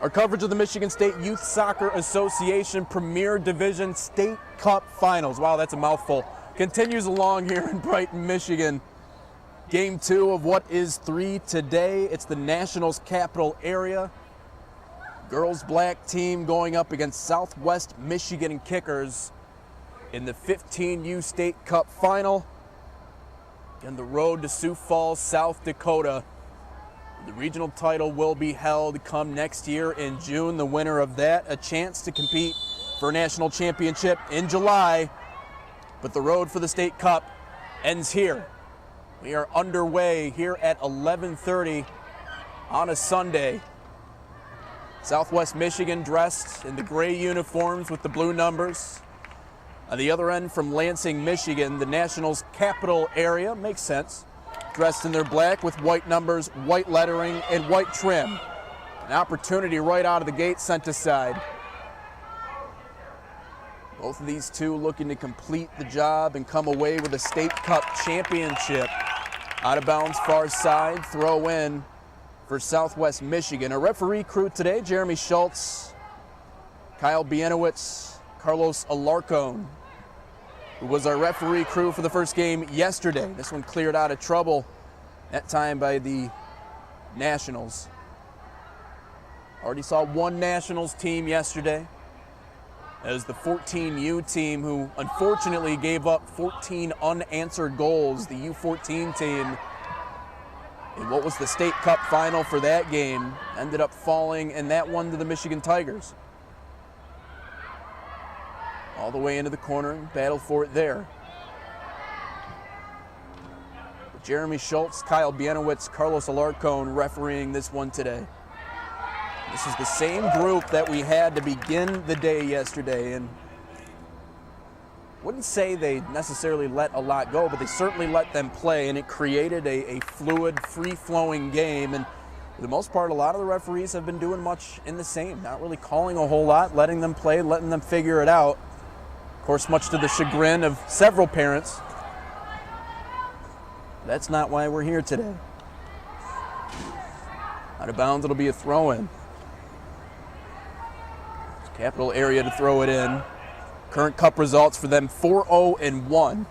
Our coverage of the Michigan State Youth Soccer Association Premier Division State Cup Finals, wow, that's a mouthful, continues along here in Brighton, Michigan. Game 2 of what is 3 today. It's the Nationals Capital Area. Girls black team going up against Southwest Michigan Kickers in the 15U State Cup Final. And the road to Sioux Falls, South Dakota. The regional title will be held come next year in June. The winner of that, a chance to compete for a national championship in July. But the road for the State Cup ends here. We are underway here at 11:30 on a Sunday. Southwest Michigan dressed in the gray uniforms with the blue numbers. On the other end from Lansing, Michigan, the Nationals Capital Area, makes sense. Dressed in their black with white numbers, white lettering, and white trim. An opportunity right out of the gate sent aside. Both of these two looking to complete the job and come away with a State Cup championship. Out of bounds, far side, throw in for Southwest Michigan. Our referee crew today, Jeremy Schultz, Kyle Bienowitz, Carlos Alarcon, who was our referee crew for the first game yesterday. This one cleared out of trouble, that time by the Nationals. Already saw one Nationals team yesterday. That was the 14U team who unfortunately gave up 14 unanswered goals. The U14 team, in what was the State Cup final for that game, ended up falling in that one to the Michigan Tigers. All the way into the corner and battled for it there. But Jeremy Schultz, Kyle Bienowitz, Carlos Alarcon refereeing this one today. This is the same group that we had to begin the day yesterday, and wouldn't say they necessarily let a lot go, but they certainly let them play, and it created a fluid, free-flowing game. And for the most part, a lot of the referees have been doing much in the same, not really calling a whole lot, letting them play, letting them figure it out. Of course, much to the chagrin of several parents. That's not why we're here today. Out of bounds, it'll be a throw-in. Capital Area to throw it in. Current cup results for them, 4-0-1.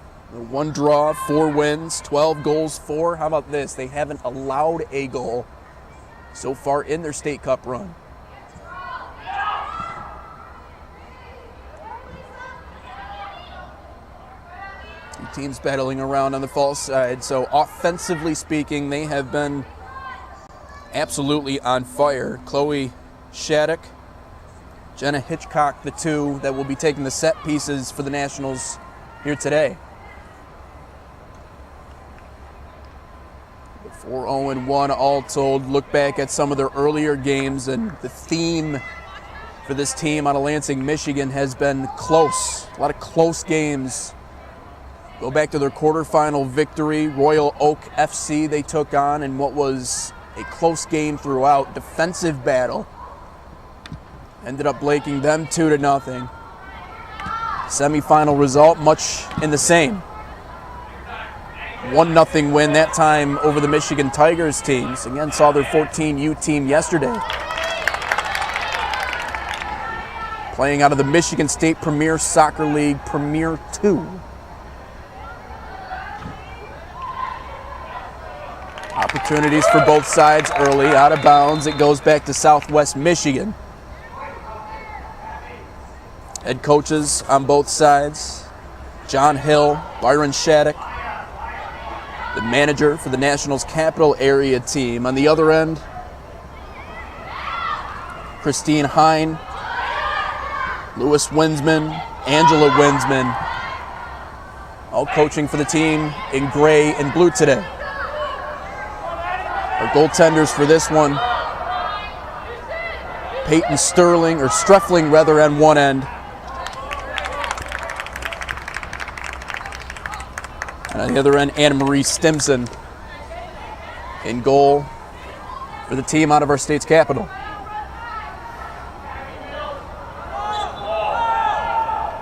One draw, 4 wins, 12 goals, 4. How about this? They haven't allowed a goal so far in their State Cup run. Two teams battling around on the false side. So offensively speaking, they have been absolutely on fire. Chloe Shattuck, Jenna Hitchcock, the two that will be taking the set pieces for the Nationals here today. 4-0-1 all told. Look back at some of their earlier games, and the theme for this team out of Lansing, Michigan has been close. A lot of close games. Go back to their quarterfinal victory, Royal Oak FC they took on in what was a close game throughout. Defensive battle. Ended up blanking them 2-0. Semifinal result, much in the same. 1-0 win, that time over the Michigan Tigers teams. Again, saw their 14U team yesterday. Playing out of the Michigan State Premier Soccer League Premier 2. Opportunities for both sides early, out of bounds. It goes back to Southwest Michigan. Head coaches on both sides, John Hill, Byron Shattuck, the manager for the Nationals Capital Area team. On the other end, Christine Hine, Lewis Winsman, Angela Winsman, all coaching for the team in gray and blue today. Our goaltenders for this one, Peyton Streffling rather, on one end. And on the other end, Anna Marie Stimson in goal for the team out of our state's capital.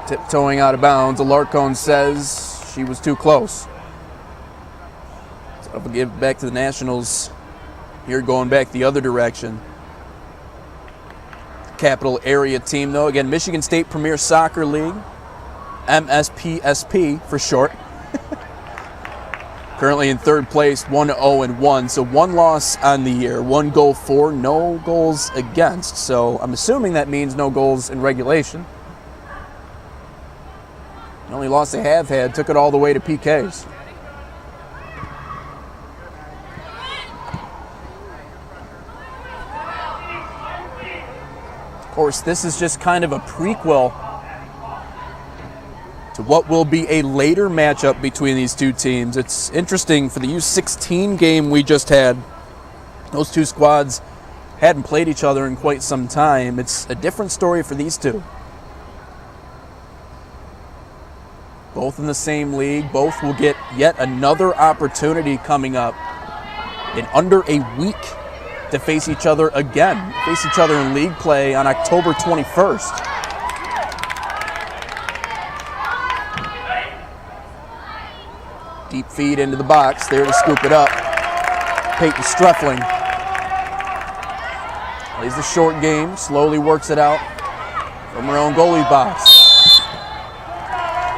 Tiptoeing out of bounds, Alarcon says she was too close. So I'll give it back to the Nationals here, going back the other direction. capital area team, though. Again, Michigan State Premier Soccer League, MSPSP for short. Currently in third place, 1-0-1. So 1 loss on the year, 1 goal for, no goals against. So I'm assuming that means no goals in regulation. The only loss they have had took it all the way to PKs. Of course, this is just kind of a prequel to what will be a later matchup between these two teams. It's interesting, for the U16 game we just had, those two squads hadn't played each other in quite some time. It's a different story for these two. Both in the same league, both will get yet another opportunity coming up in under a week to face each other again, face each other in league play on October 21st. Deep feed into the box, there to scoop it up. Peyton Streffling plays the short game, slowly works it out from her own goalie box.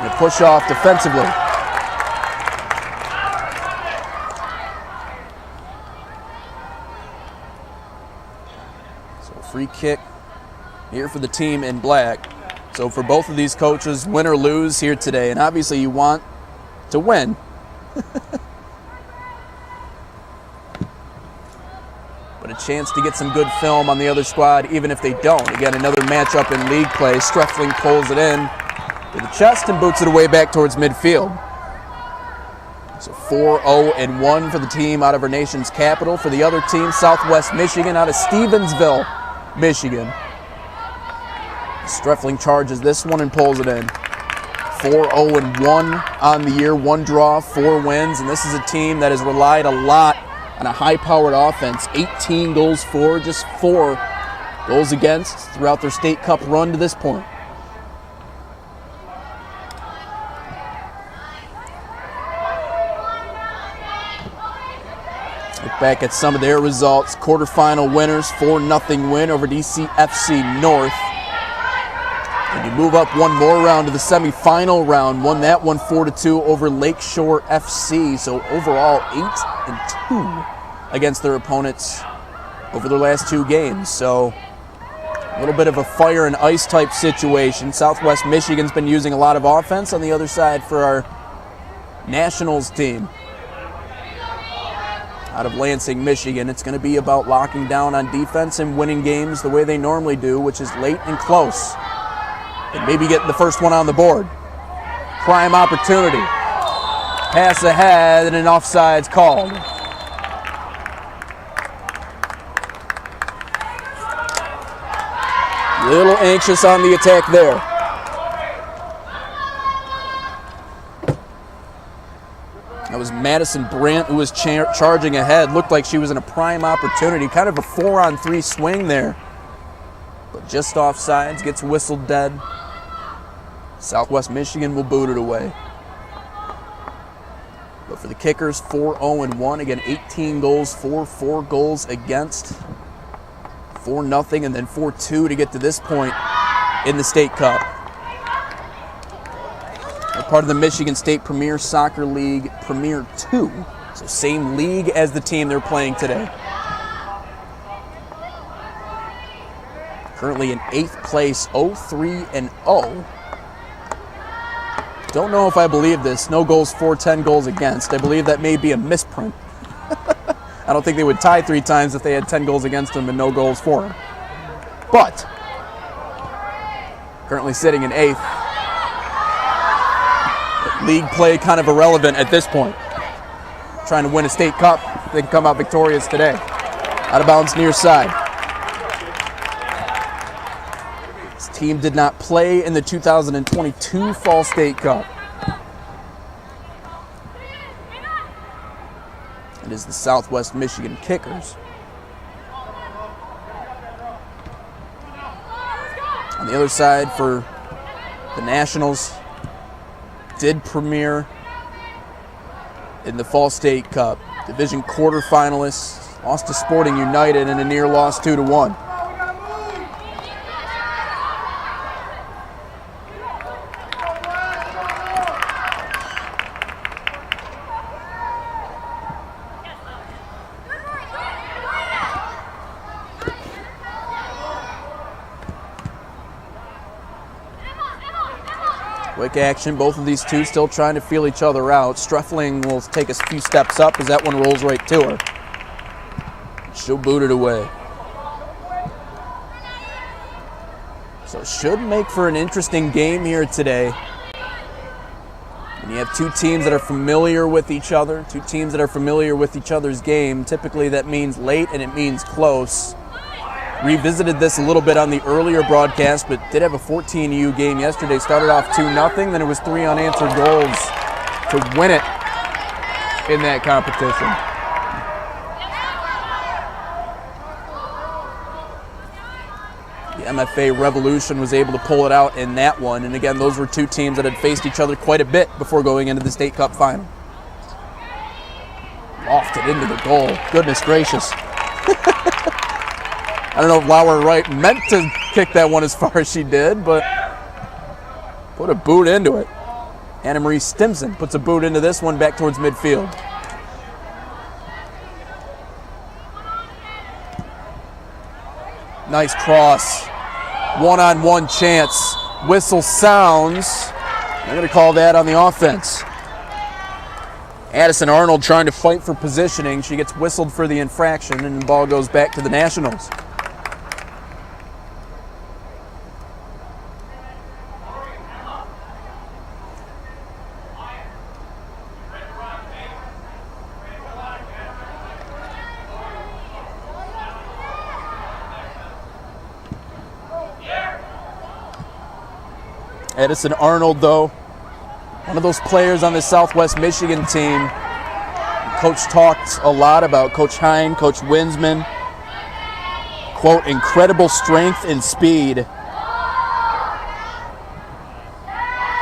And a push off defensively. So a free kick here for the team in black. So for both of these coaches, win or lose here today, and obviously you want to win. But a chance to get some good film on the other squad, even if they don't. Again, another matchup in league play. Streffling pulls it in to the chest and boots it away back towards midfield. So 4-0-1 for the team out of our nation's capital. For the other team, Southwest Michigan out of Stevensville, Michigan. Streffling charges this one and pulls it in. 4-0-1 on the year, 1 draw, 4 wins, and this is a team that has relied a lot on a high-powered offense. 18 goals for, just 4 goals against throughout their state cup run to this point. Look back at some of their results. Quarterfinal winners, 4-0 win over DCFC North. And you move up one more round to the semifinal round. Won that one 4-2 over Lakeshore FC. So overall 8-2 against their opponents over their last 2 games. So a little bit of a fire and ice type situation. Southwest Michigan's been using a lot of offense on the other side for our Nationals team. Out of Lansing, Michigan, it's going to be about locking down on defense and winning games the way they normally do, which is late and close. And maybe getting the first one on the board. Prime opportunity. Pass ahead and an offside's called. Little anxious on the attack there. That was Madison Brandt who was charging ahead. Looked like she was in a prime opportunity. Kind of a 4-on-3 swing there. But just offsides, gets whistled dead. Southwest Michigan will boot it away. But for the Kickers, 4-0-1. Again, 18 goals for, 4 goals against. 4-0 and then 4-2 to get to this point in the State Cup. They're part of the Michigan State Premier Soccer League Premier 2. So same league as the team they're playing today. Currently in 8th place, 0-3-0. Don't know if I believe this. No goals for, 10 goals against. I believe that may be a misprint. I don't think they would tie 3 times if they had 10 goals against them and no goals for them. But currently sitting in 8th. League play kind of irrelevant at this point. Trying to win a state cup. They can come out victorious today. Out of bounds near side. This team did not play in the 2022 Fall State Cup. It is the Southwest Michigan Kickers. On the other side for the Nationals, did premiere in the Fall State Cup. Division quarterfinalists, lost to Sporting United in a near loss 2-1. Quick action. Both of these two still trying to feel each other out. Streffling will take a few steps up as that one rolls right to her. She'll boot it away. So should make for an interesting game here today. And you have two teams that are familiar with each other, two teams that are familiar with each other's game. Typically that means late and it means close. Revisited this a little bit on the earlier broadcast, but did have a 14U game yesterday. Started off 2-0, then it was 3 unanswered goals to win it in that competition. The MFA Revolution was able to pull it out in that one. And again, those were two teams that had faced each other quite a bit before going into the State Cup final. Lofted into the goal. Goodness gracious. I don't know if Lauer Wright meant to kick that one as far as she did, but put a boot into it. Anna Marie Stimson puts a boot into this one back towards midfield. Nice cross. One-on-one chance. Whistle sounds. They're going to call that on the offense. Addison Arnold trying to fight for positioning. She gets whistled for the infraction, and the ball goes back to the Nationals. Addison Arnold, though, one of those players on the Southwest Michigan team. Coach talked a lot about, Coach Hine, Coach Winsman. Quote, incredible strength and speed.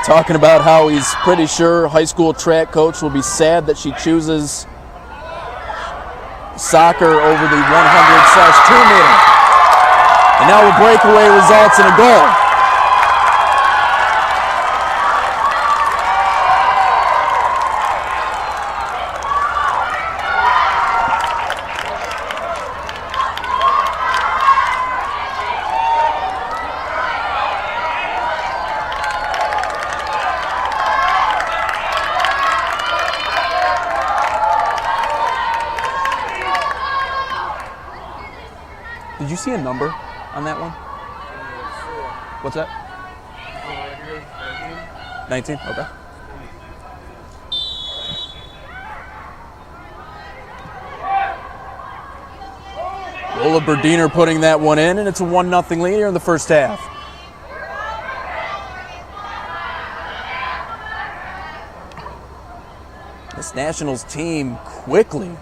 Talking about how he's pretty sure high school track coach will be sad that she chooses soccer over the 100/2 meter. And now a breakaway results in a goal. Did you see a number on that one? What's that? 19? Okay. Lola Berdiner putting that one in, and it's a 1-0 lead here in the first half. This Nationals team quickly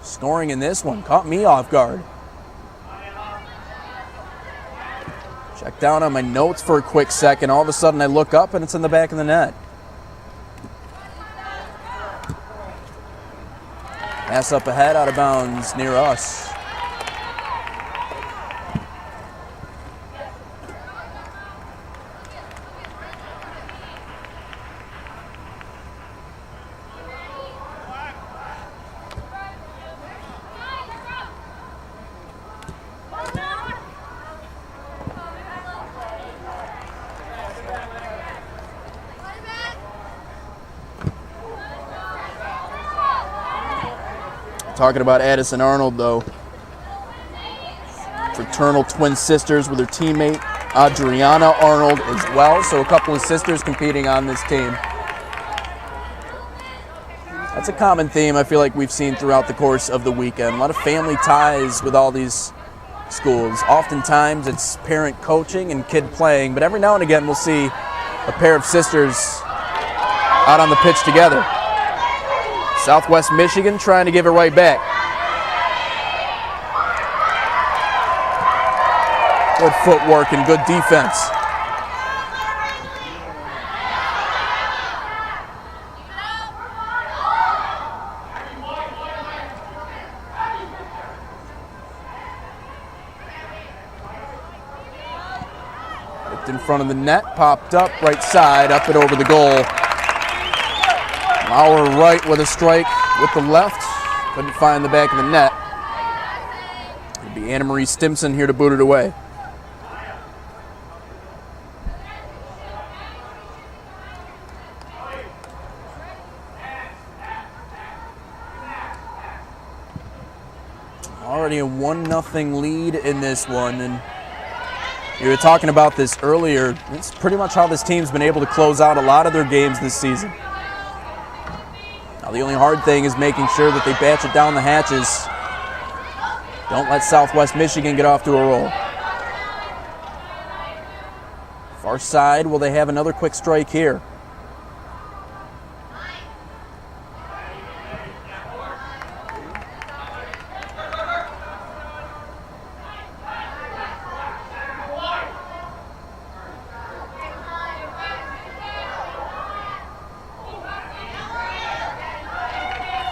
scoring in this one. Caught me off guard. Check down on my notes for a quick second. All of a sudden I look up and it's in the back of the net. Pass up ahead, out of bounds near us. Talking about Addison Arnold, though. Fraternal twin sisters with her teammate Adriana Arnold as well. So a couple of sisters competing on this team. That's a common theme I feel like we've seen throughout the course of the weekend. A lot of family ties with all these schools. Oftentimes it's parent coaching and kid playing, but every now and again we'll see a pair of sisters out on the pitch together. Southwest Michigan trying to give it right back. Good footwork and good defense. Looked in front of the net, popped up, right side, up and over the goal. Lauer right with a strike with the left. Couldn't find the back of the net. It'll be Anna Marie Stimson here to boot it away. already a 1-0 lead in this one, and we were talking about this earlier. It's pretty much how this team's been able to close out a lot of their games this season. Now the only hard thing is making sure that they batch it down the hatches. Don't let Southwest Michigan get off to a roll. Far side, will they have another quick strike here?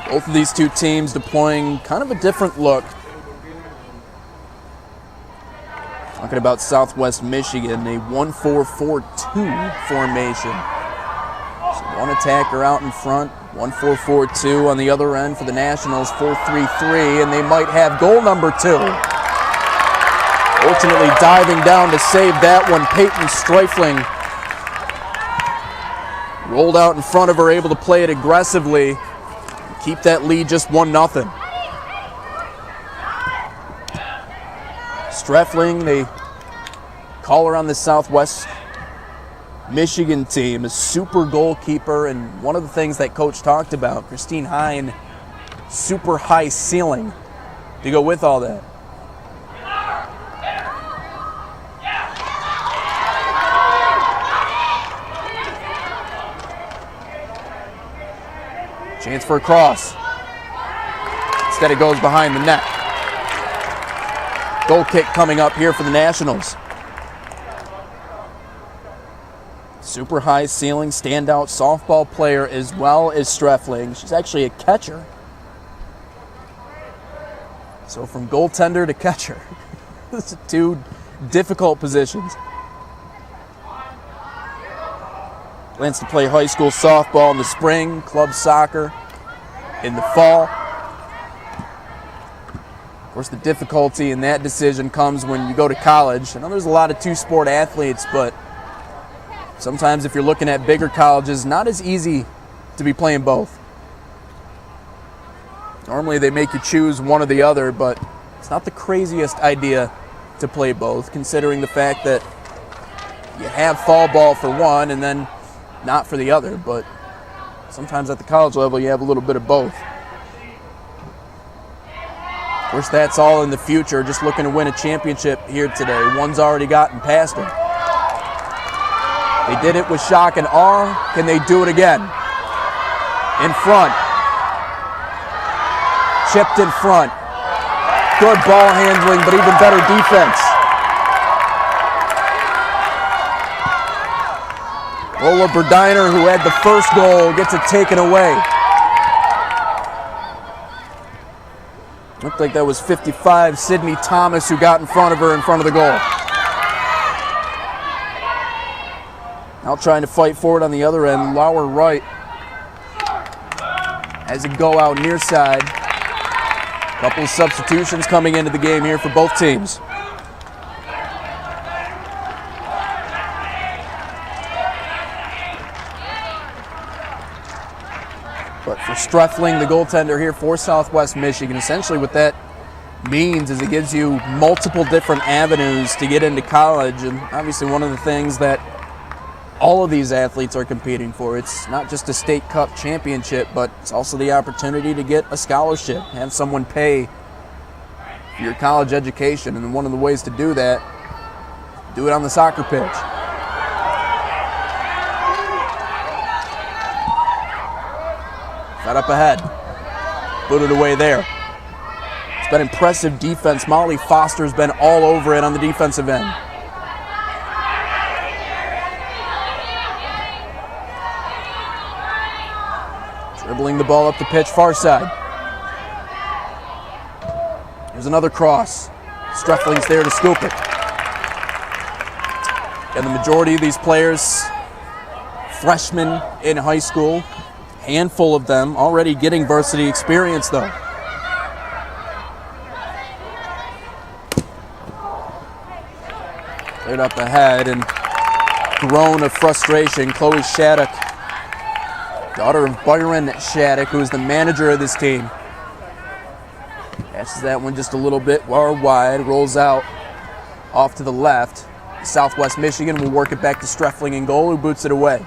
Both of these two teams deploying kind of a different look. Talking about Southwest Michigan, a 1-4-4-2 formation. So one attacker out in front, 1-4-4-2 on the other end for the Nationals, 4-3-3, and they might have goal number 2. Ultimately diving down to save that one, Peyton Streifling. Rolled out in front of her, able to play it aggressively. Keep that lead just 1-0. Streifling, they call her on the Southwest Michigan team, a super goalkeeper, and one of the things that Coach talked about, Christine Hine, super high ceiling to go with all that. Chance for a cross. Instead it goes behind the net. Goal kick coming up here for the Nationals. Super high ceiling, standout softball player as well as Streifling. She's actually a catcher. So from goaltender to catcher. Those are two difficult positions. Plans to play high school softball in the spring, club soccer in the fall. Of course, the difficulty in that decision comes when you go to college. I know there's a lot of two-sport athletes, but sometimes if you're looking at bigger colleges, not as easy to be playing both. Normally they make you choose one or the other, but it's not the craziest idea to play both, considering the fact that you have fall ball for one and then not for the other, but sometimes at the college level you have a little bit of both. Of course, that's all in the future, just looking to win a championship here today. One's already gotten past her. They did it with shock and awe. Can they do it again? In front. Chipped in front. Good ball handling, but even better defense. Lola Berdiner, who had the first goal, gets it taken away. Looked like that was 55, Sydney Thomas, who got in front of her in front of the goal. Now trying to fight forward on the other end, Lauer Wright has it go out near side. Couple of substitutions coming into the game here for both teams. But for Streifling, the goaltender here for Southwest Michigan, essentially what that means is it gives you multiple different avenues to get into college, and obviously one of the things that all of these athletes are competing for. It's not just a state cup championship, but it's also the opportunity to get a scholarship, have someone pay for your college education, and one of the ways to do that, do it on the soccer pitch. Fed up ahead, put it away there. It's been impressive defense. Molly Foster's been all over it on the defensive end. Dribbling the ball up the pitch, far side. Here's another cross. Streifling's there to scoop it. And the majority of these players, freshmen in high school, handful of them already getting varsity experience though. Cleared up ahead, and groan of frustration. Chloe Shattuck, daughter of Byron Shattuck, who is the manager of this team, Catches that one just a little bit wide, rolls out off to the left. Southwest Michigan will work it back to Streffling in goal, who boots it away.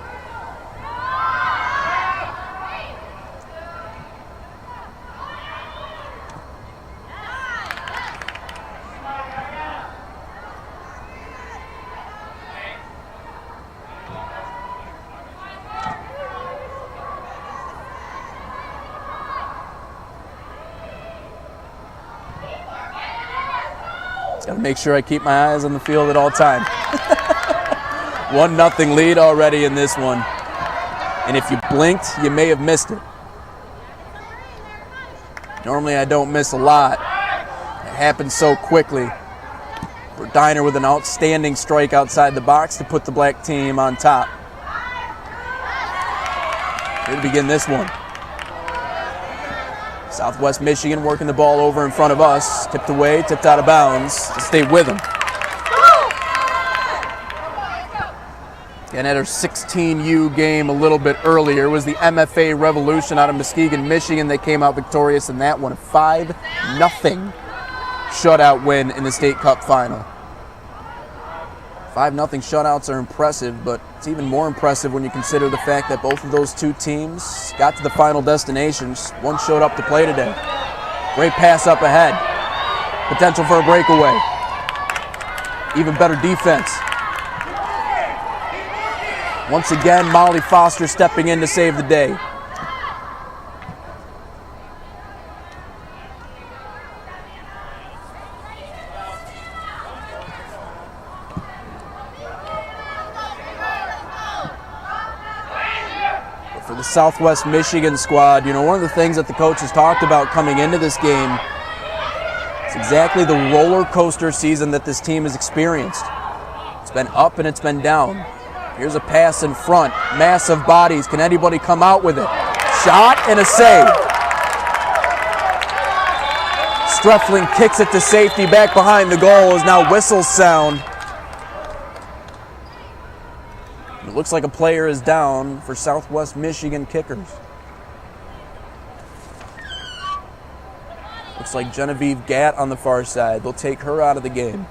Got to make sure I keep my eyes on the field at all times. 1-0 lead already in this one. And if you blinked, you may have missed it. Normally I don't miss a lot. It happens so quickly. Diner with an outstanding strike outside the box to put the black team on top. Here to begin this one. Southwest Michigan working the ball over in front of us. Tipped away, tipped out of bounds. To stay with them. And at our 16U game a little bit earlier was the MFA Revolution out of Muskegon, Michigan. They came out victorious in that one. A 5-0 shutout win in the state cup final. 5-0 shutouts are impressive, but it's even more impressive when you consider the fact that both of those two teams got to the final destinations. One showed up to play today. Great pass up ahead. Potential for a breakaway. Even better defense. Once again, Molly Foster stepping in to save the day. But for the Southwest Michigan squad, you know, one of the things that the coaches talked about coming into this game is exactly the roller coaster season that this team has experienced. It's been up and it's been down. Here's a pass in front. Massive bodies. Can anybody come out with it? Shot and a save. Streffling kicks it to safety back behind the goal as now whistles sound. It looks like a player is down for Southwest Michigan kickers. Looks like Genevieve Gatt on the far side. They'll take her out of the game.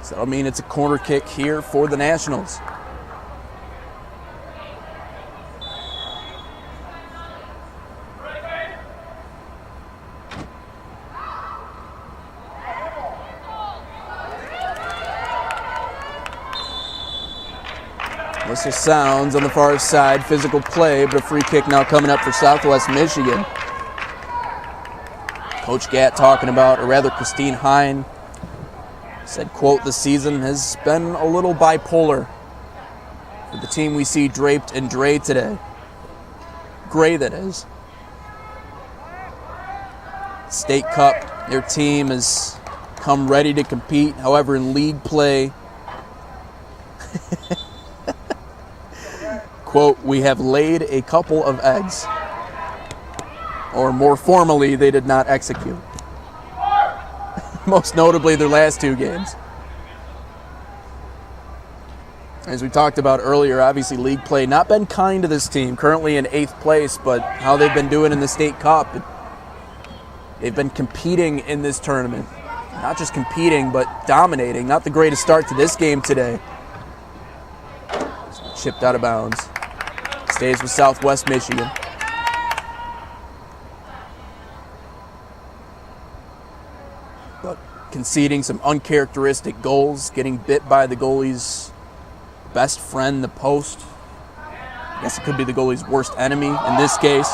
So that'll mean it's a corner kick here for the Nationals. Whistle sounds on the far side. Physical play, but a free kick now coming up for Southwest Michigan. Coach Gatt talking about, or rather Christine Hine, said, quote, "The season has been a little bipolar for the team we see draped in gray today." Gray, that is. State Cup, their team has come ready to compete. However, in league play, quote, "We have laid a couple of eggs." Or more formally, they did not execute. Most notably their last two games. As we talked about earlier, obviously league play not been kind to this team, currently in 8th place, but how they've been doing in the state cup. They've been competing in this tournament. Not just competing, but dominating. Not the greatest start to this game today. Chipped out of bounds. Stays with Southwest Michigan. But conceding some uncharacteristic goals, getting bit by the goalie's best friend, the post. I guess it could be the goalie's worst enemy in this case.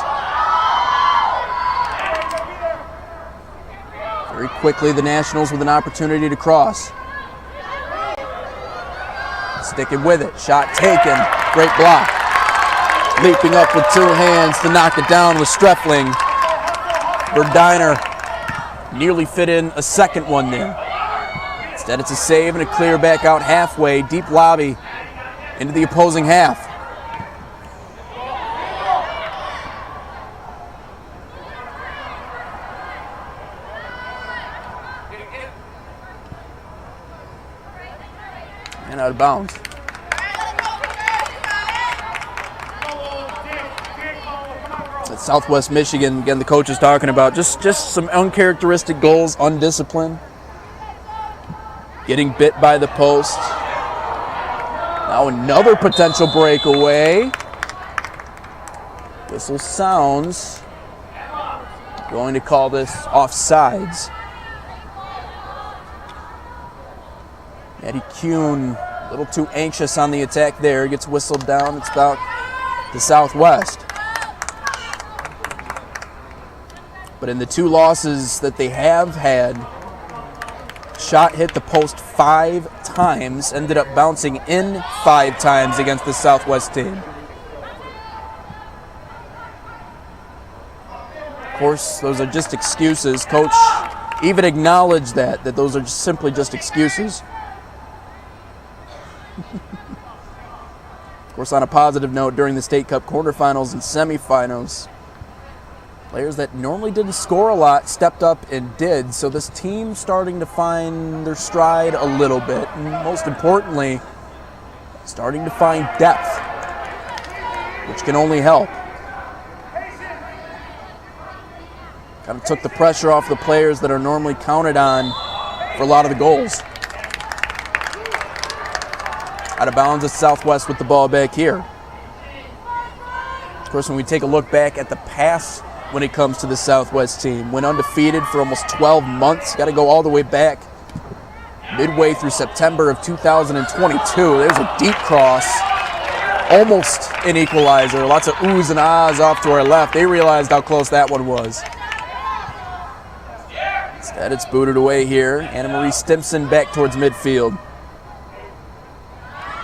Very quickly, the Nationals with an opportunity to cross. Sticking with it. Shot taken. Great block. Leaping up with two hands to knock it down with Streffling. Berdiner nearly fit in a second one there. Instead, it's a save and a clear back out halfway. Deep lobby into the opposing half. of bounds. At Southwest Michigan, again, the coach is talking about just some uncharacteristic goals, undisciplined, getting bit by the post. Now another potential breakaway. Whistle sounds. Going to call this offsides. Eddie Kuhn, a little too anxious on the attack there. Gets whistled down. It's about the Southwest. But in the two losses that they have had, shot hit the post 5 times, ended up bouncing in 5 times against the Southwest team. Of course, those are just excuses. Coach even acknowledged that those are simply just excuses. Of course, on a positive note, during the State Cup quarterfinals and semifinals, players that normally didn't score a lot stepped up and did. So this team's starting to find their stride a little bit. And most importantly, starting to find depth, which can only help. Kind of took the pressure off the players that are normally counted on for a lot of the goals. Out of bounds at Southwest with the ball back here. Of course, when we take a look back at the past when it comes to the Southwest team, went undefeated for almost 12 months. Got to go all the way back midway through September of 2022. There's a deep cross, almost an equalizer. Lots of oohs and ahs off to our left. They realized how close that one was. Instead, it's booted away here. Anna Marie Stimson back towards midfield.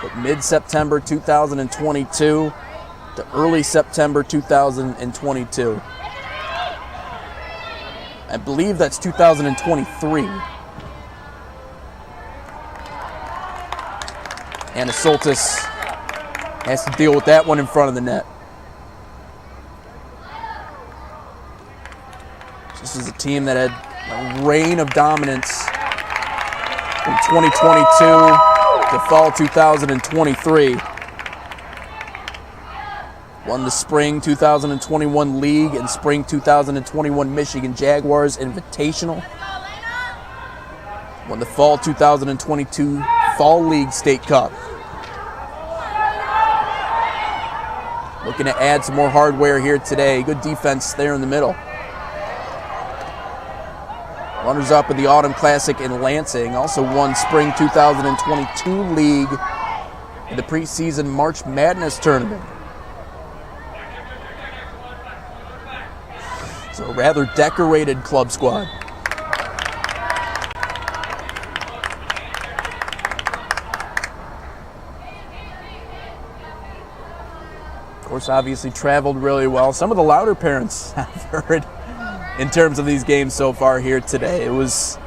But mid-September 2022 to early September 2022. I believe that's 2023. Anna Soltis has to deal with that one in front of the net. This is a team that had a reign of dominance from 2022 to fall 2023. Won the Spring 2021 League and Spring 2021 Michigan Jaguars Invitational. Won the Fall 2022 Fall League State Cup. Looking to add some more hardware here today. Good defense there in the middle. Runners-up in the Autumn Classic in Lansing. Also won Spring 2022 League in the preseason March Madness tournament. So a rather decorated club squad. Of course, obviously traveled really well. Some of the louder parents have heard in terms of these games so far here today. It was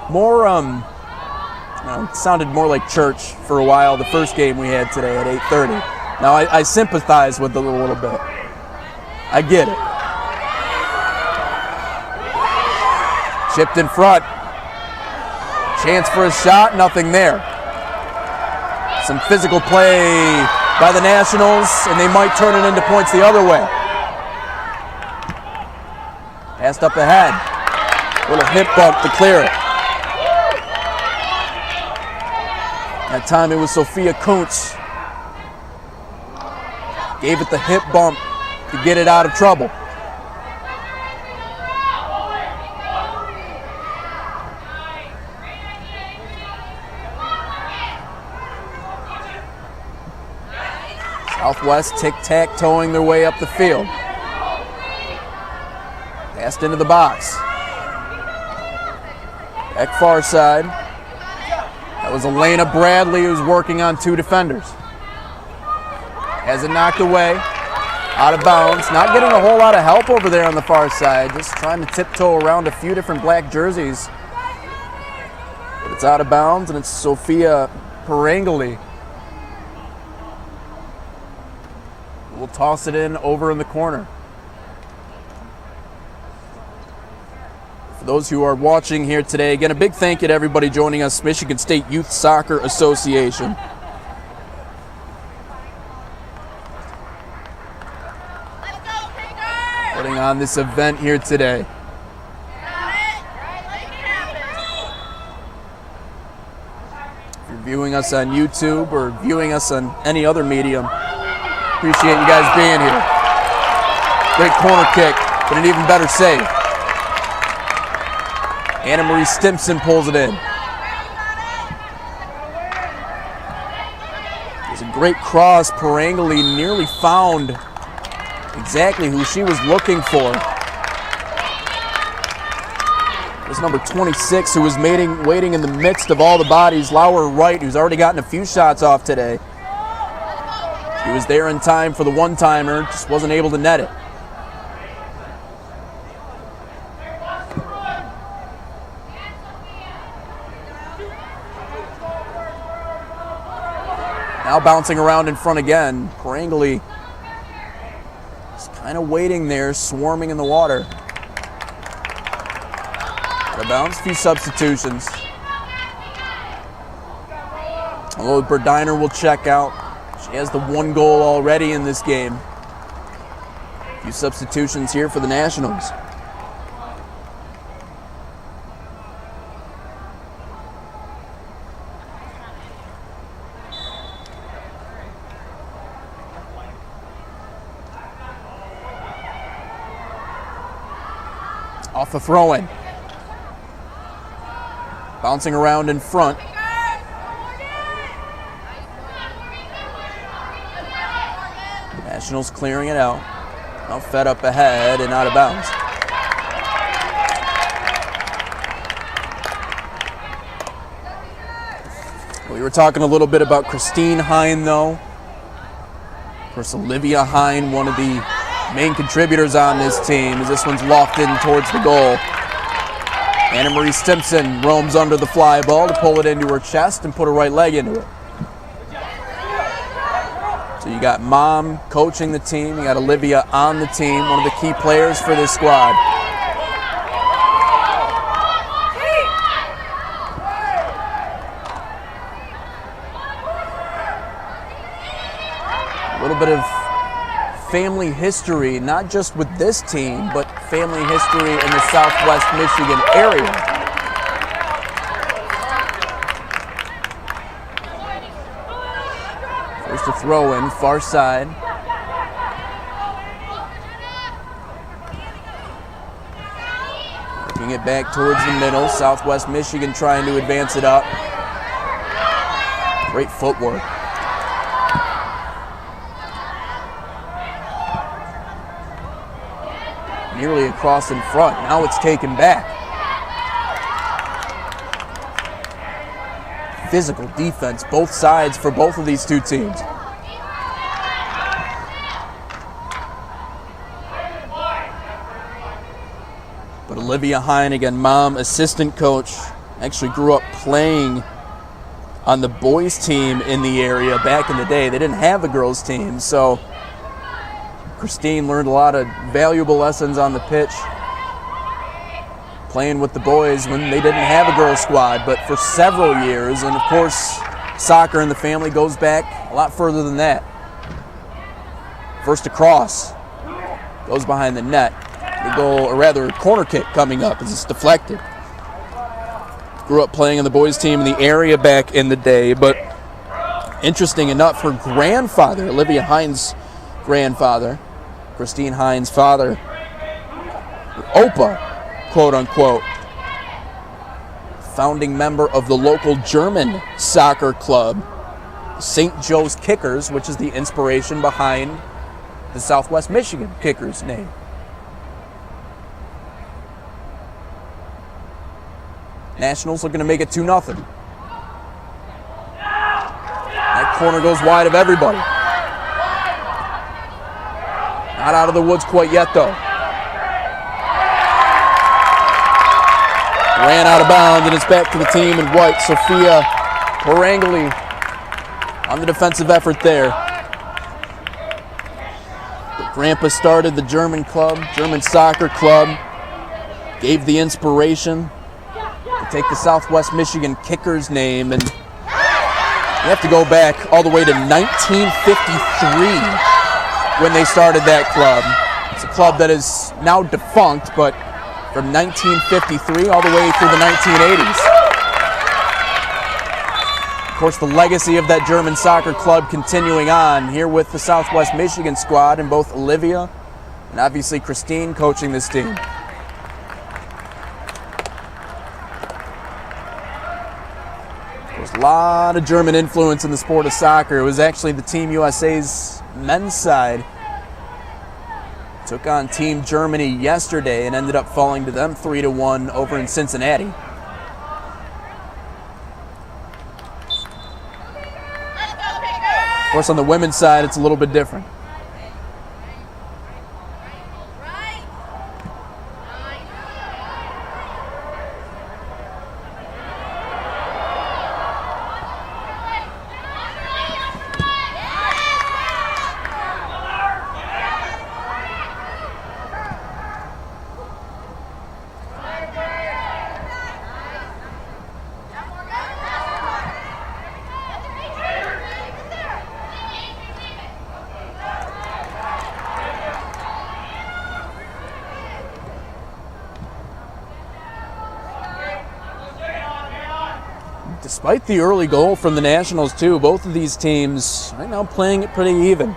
more, it sounded more like church for a while, the first game we had today at 8:30. Now, I sympathize with it a little bit. I get it. Chipped in front. Chance for a shot, nothing there. Some physical play by the Nationals, and they might turn it into points the other way. Passed up ahead. A little hip bump to clear it. That time it was Sophia Kuntz. Gave it the hip bump to get it out of trouble. Southwest tic-tac-toeing their way up the field. Passed into the box. Back far side. That was Elena Bradley, who's working on 2 defenders. Has it knocked away. Out of bounds. Not getting a whole lot of help over there on the far side. Just trying to tiptoe around a few different black jerseys. But it's out of bounds, and it's Sophia Perangeli. We'll toss it in over in the corner. For those who are watching here today, again, a big thank you to everybody joining us, Michigan State Youth Soccer Association. Putting on this event here today. If you're viewing us on YouTube or viewing us on any other medium, appreciate you guys being here. Great corner kick, but an even better save. Anna Marie Stimson pulls it in. There's a great cross. Perangeli nearly found exactly who she was looking for. This number 26 who was waiting in the midst of all the bodies, Laura Wright, who's already gotten a few shots off today. He was there in time for the one-timer, just wasn't able to net it. Now bouncing around in front again. Perangeli just kind of waiting there, swarming in the water. Out of bounds, a few substitutions. Although Berdiner will check out. She has the one goal already in this game. A few substitutions here for the Nationals. Off the throw-in. Bouncing around in front. Nationals clearing it out. Now fed up ahead and out of bounds. We were talking a little bit about Christine Hine, though. Of course, Olivia Hine, one of the main contributors on this team, as this one's lofted in towards the goal. Anna Marie Stimson roams under the fly ball to pull it into her chest and put her right leg into it. So you got Mom coaching the team, you got Olivia on the team, one of the key players for this squad. A little bit of family history, not just with this team, but family history in the Southwest Michigan area. First a throw in, far side. Working it back towards the middle. Southwest Michigan trying to advance it up. Great footwork. Nearly across in front. Now it's taken back. Physical defense, both sides for both of these two teams. But Olivia Hine, again, Mom, assistant coach, actually grew up playing on the boys team in the area back in the day. They didn't have a girls team, so Christine learned a lot of valuable lessons on the pitch, playing with the boys when they didn't have a girls squad, but for several years. And of course, soccer in the family goes back a lot further than that. First across, goes behind the net. The goal, or rather a corner kick coming up as it's deflected. Grew up playing on the boys team in the area back in the day, but interesting enough, her grandfather, Olivia Hine's grandfather, Christine Hine's father, Opa, quote unquote, founding member of the local German soccer club, St. Joe's Kickers, which is the inspiration behind the Southwest Michigan Kickers name. Nationals looking to make it 2-0. That corner goes wide of everybody. Not out of the woods quite yet, though. Ran out of bounds, and it's back to the team in white. Sophia Perangeli on the defensive effort there. But Grandpa started the German club, German soccer club, gave the inspiration to take the Southwest Michigan Kickers name, and you have to go back all the way to 1953 when they started that club. It's a club that is now defunct, but from 1953 all the way through the 1980s. Of course, the legacy of that German soccer club continuing on here with the Southwest Michigan squad, and both Olivia and obviously Christine coaching this team. There's a lot of German influence in the sport of soccer. It was actually the Team USA's men's side took on Team Germany yesterday and ended up falling to them 3-1 over in Cincinnati. Of course, on the women's side, it's a little bit different. Despite the early goal from the Nationals, too, both of these teams right now playing it pretty even.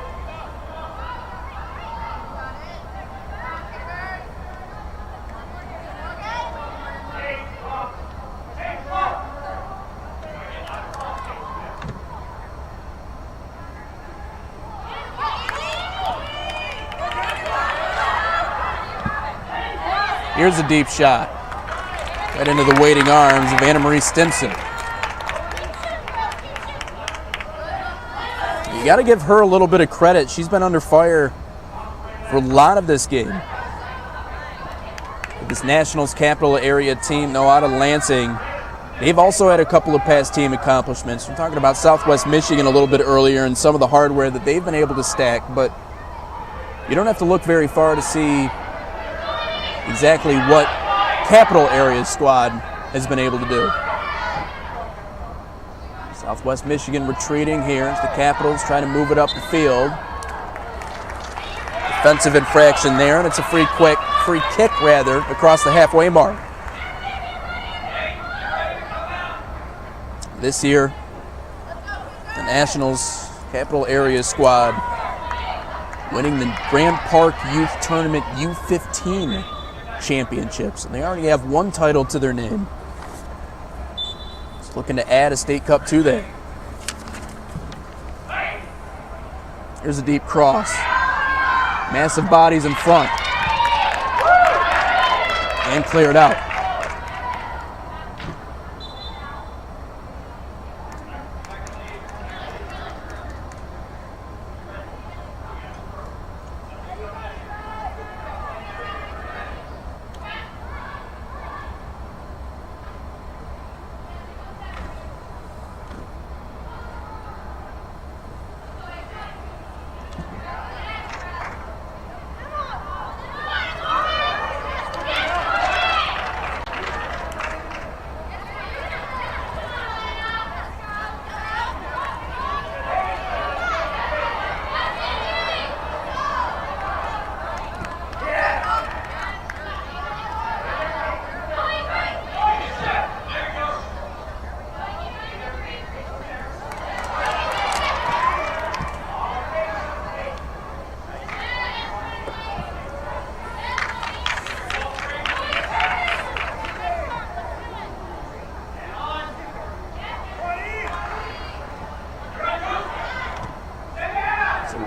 Here's a deep shot. Right into the waiting arms of Anna Marie Stimson. You got to give her a little bit of credit. She's been under fire for a lot of this game. This Nationals Capital Area team, though, out of Lansing, they've also had a couple of past team accomplishments. We're talking about Southwest Michigan a little bit earlier and some of the hardware that they've been able to stack, but you don't have to look very far to see exactly what Capital Area's squad has been able to do. Southwest Michigan retreating here as the Capitals trying to move it up the field. Defensive infraction there, and it's a free kick across the halfway mark. This year, the Nationals Capital Area squad winning the Grand Park Youth Tournament U15 championships, and they already have one title to their name. Looking to add a state cup to that. Here's a deep cross. Massive bodies in front. And cleared out.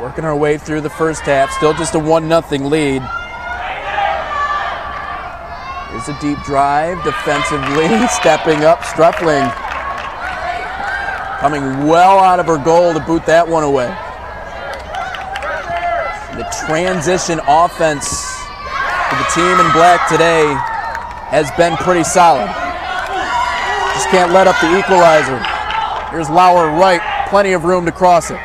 Working our way through the first half, still just a 1-0 lead. Here's a deep drive, defensively, stepping up, Struffling coming well out of her goal to boot that one away. The transition offense for the team in black today has been pretty solid. Just can't let up the equalizer. Here's Lauer right, plenty of room to cross it.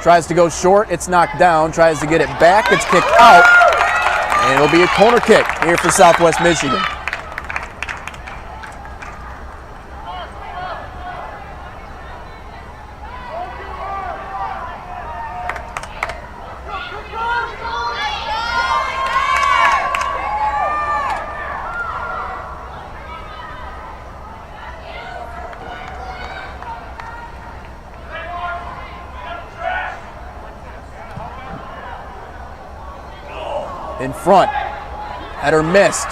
Tries to go short, it's knocked down, tries to get it back, it's kicked out, And it'll be a corner kick here for Southwest Michigan. In front, header missed.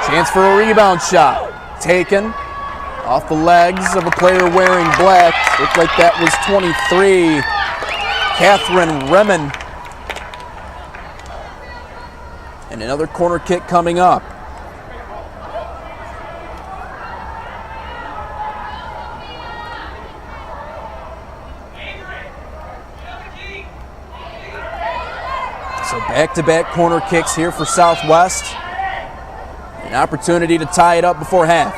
Chance for a rebound shot. Taken off the legs of a player wearing black. Looked like that was 23, Catherine Remen. And another corner kick coming up. So back-to-back corner kicks here for Southwest. An opportunity to tie it up before half.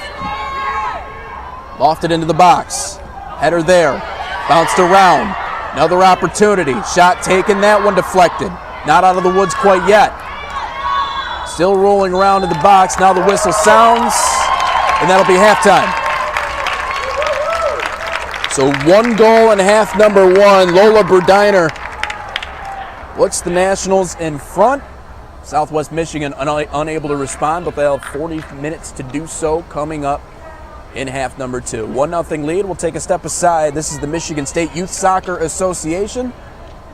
Lofted into the box. Header there. Bounced around. Another opportunity. Shot taken. That one deflected. Not out of the woods quite yet. Still rolling around in the box. Now the whistle sounds. And that'll be halftime. So 1 goal and half number 1. Lola Burdiner puts the Nationals in front. Southwest Michigan unable to respond, but they'll have 40 minutes to do so coming up in half number 2. 1-0 lead. We'll take a step aside. This is the Michigan State Youth Soccer Association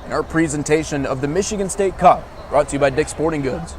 and our presentation of the Michigan State Cup, brought to you by Dick's Sporting Goods.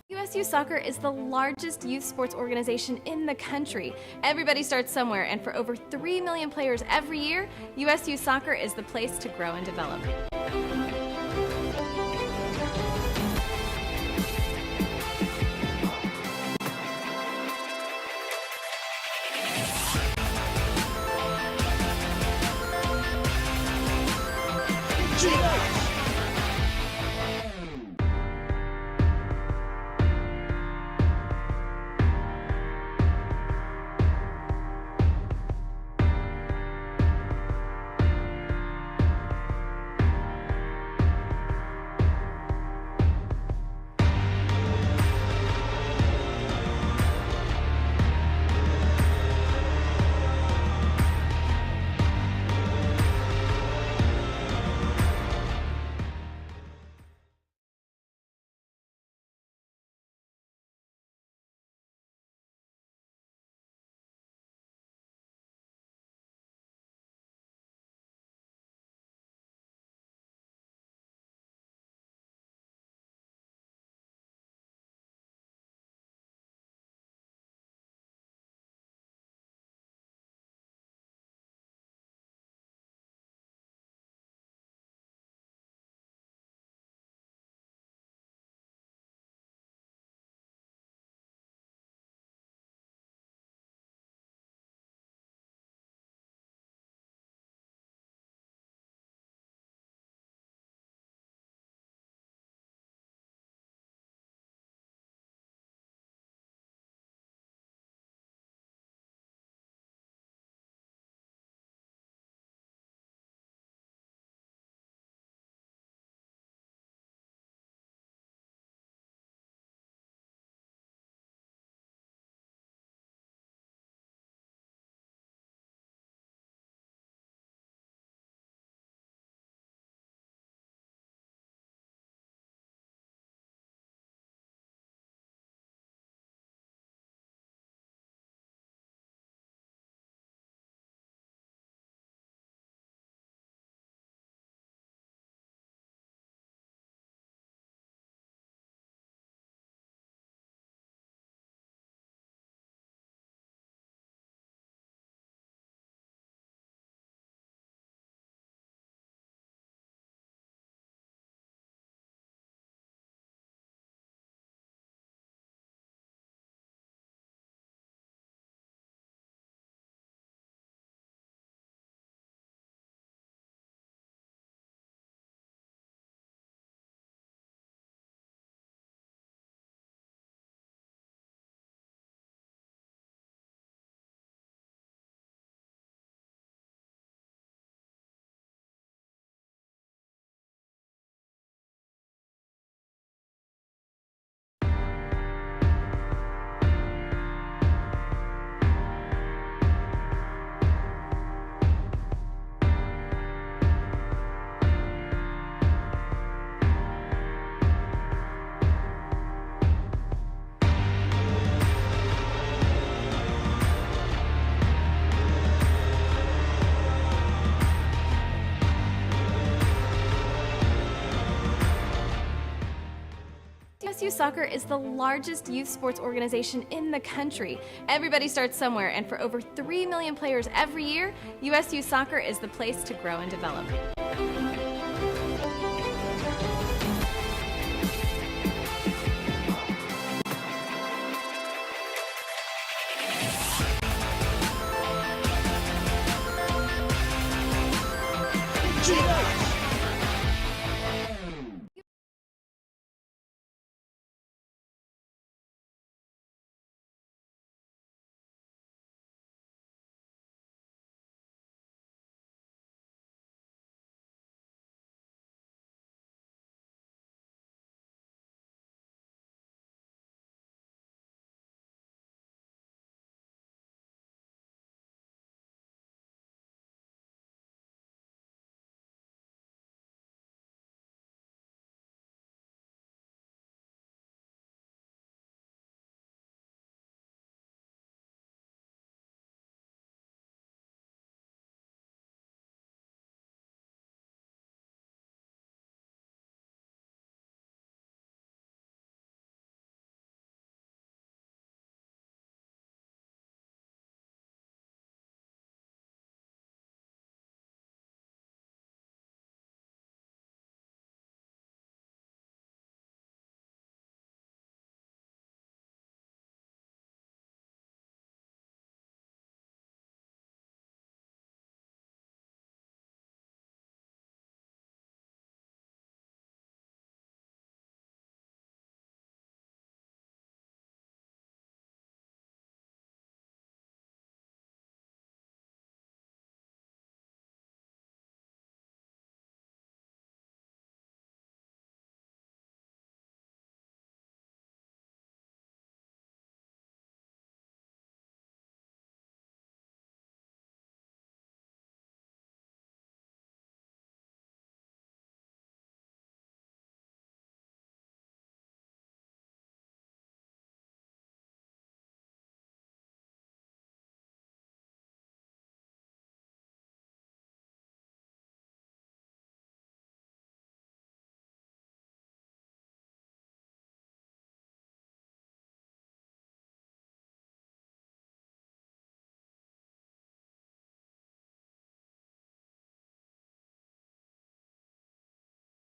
USU Soccer is the largest youth sports organization in the country. Everybody starts somewhere, and for over 3 million players every year, USU Soccer is the place to grow and develop. G USU Soccer is the largest youth sports organization in the country. Everybody starts somewhere, and for over 3 million players every year, USU Soccer is the place to grow and develop.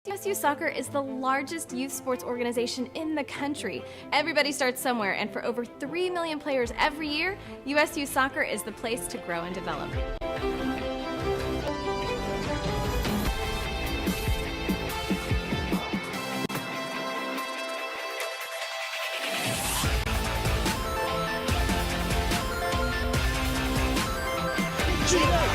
USU Soccer is the largest youth sports organization in the country. Everybody starts somewhere, and for over 3 million players every year, USU Soccer is the place to grow and develop. USU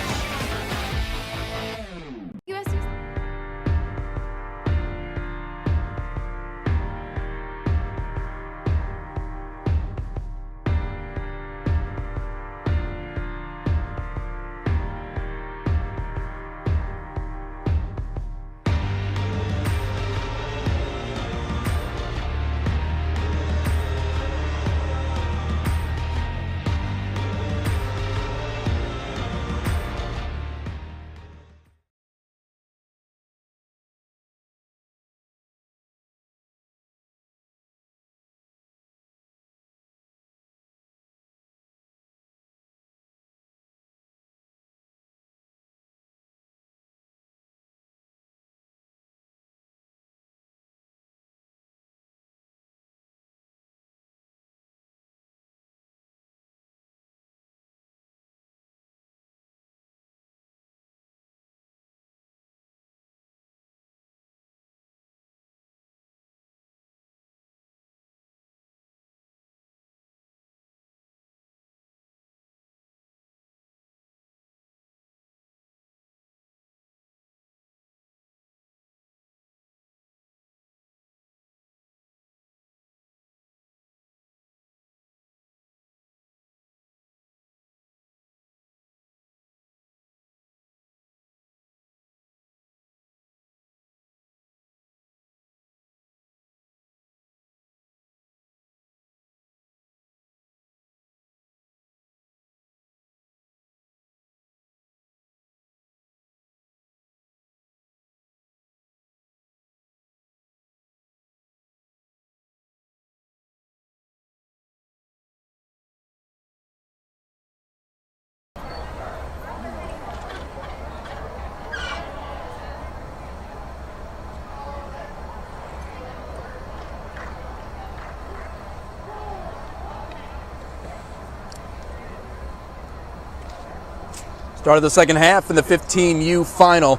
Start of the second half in the 15U final.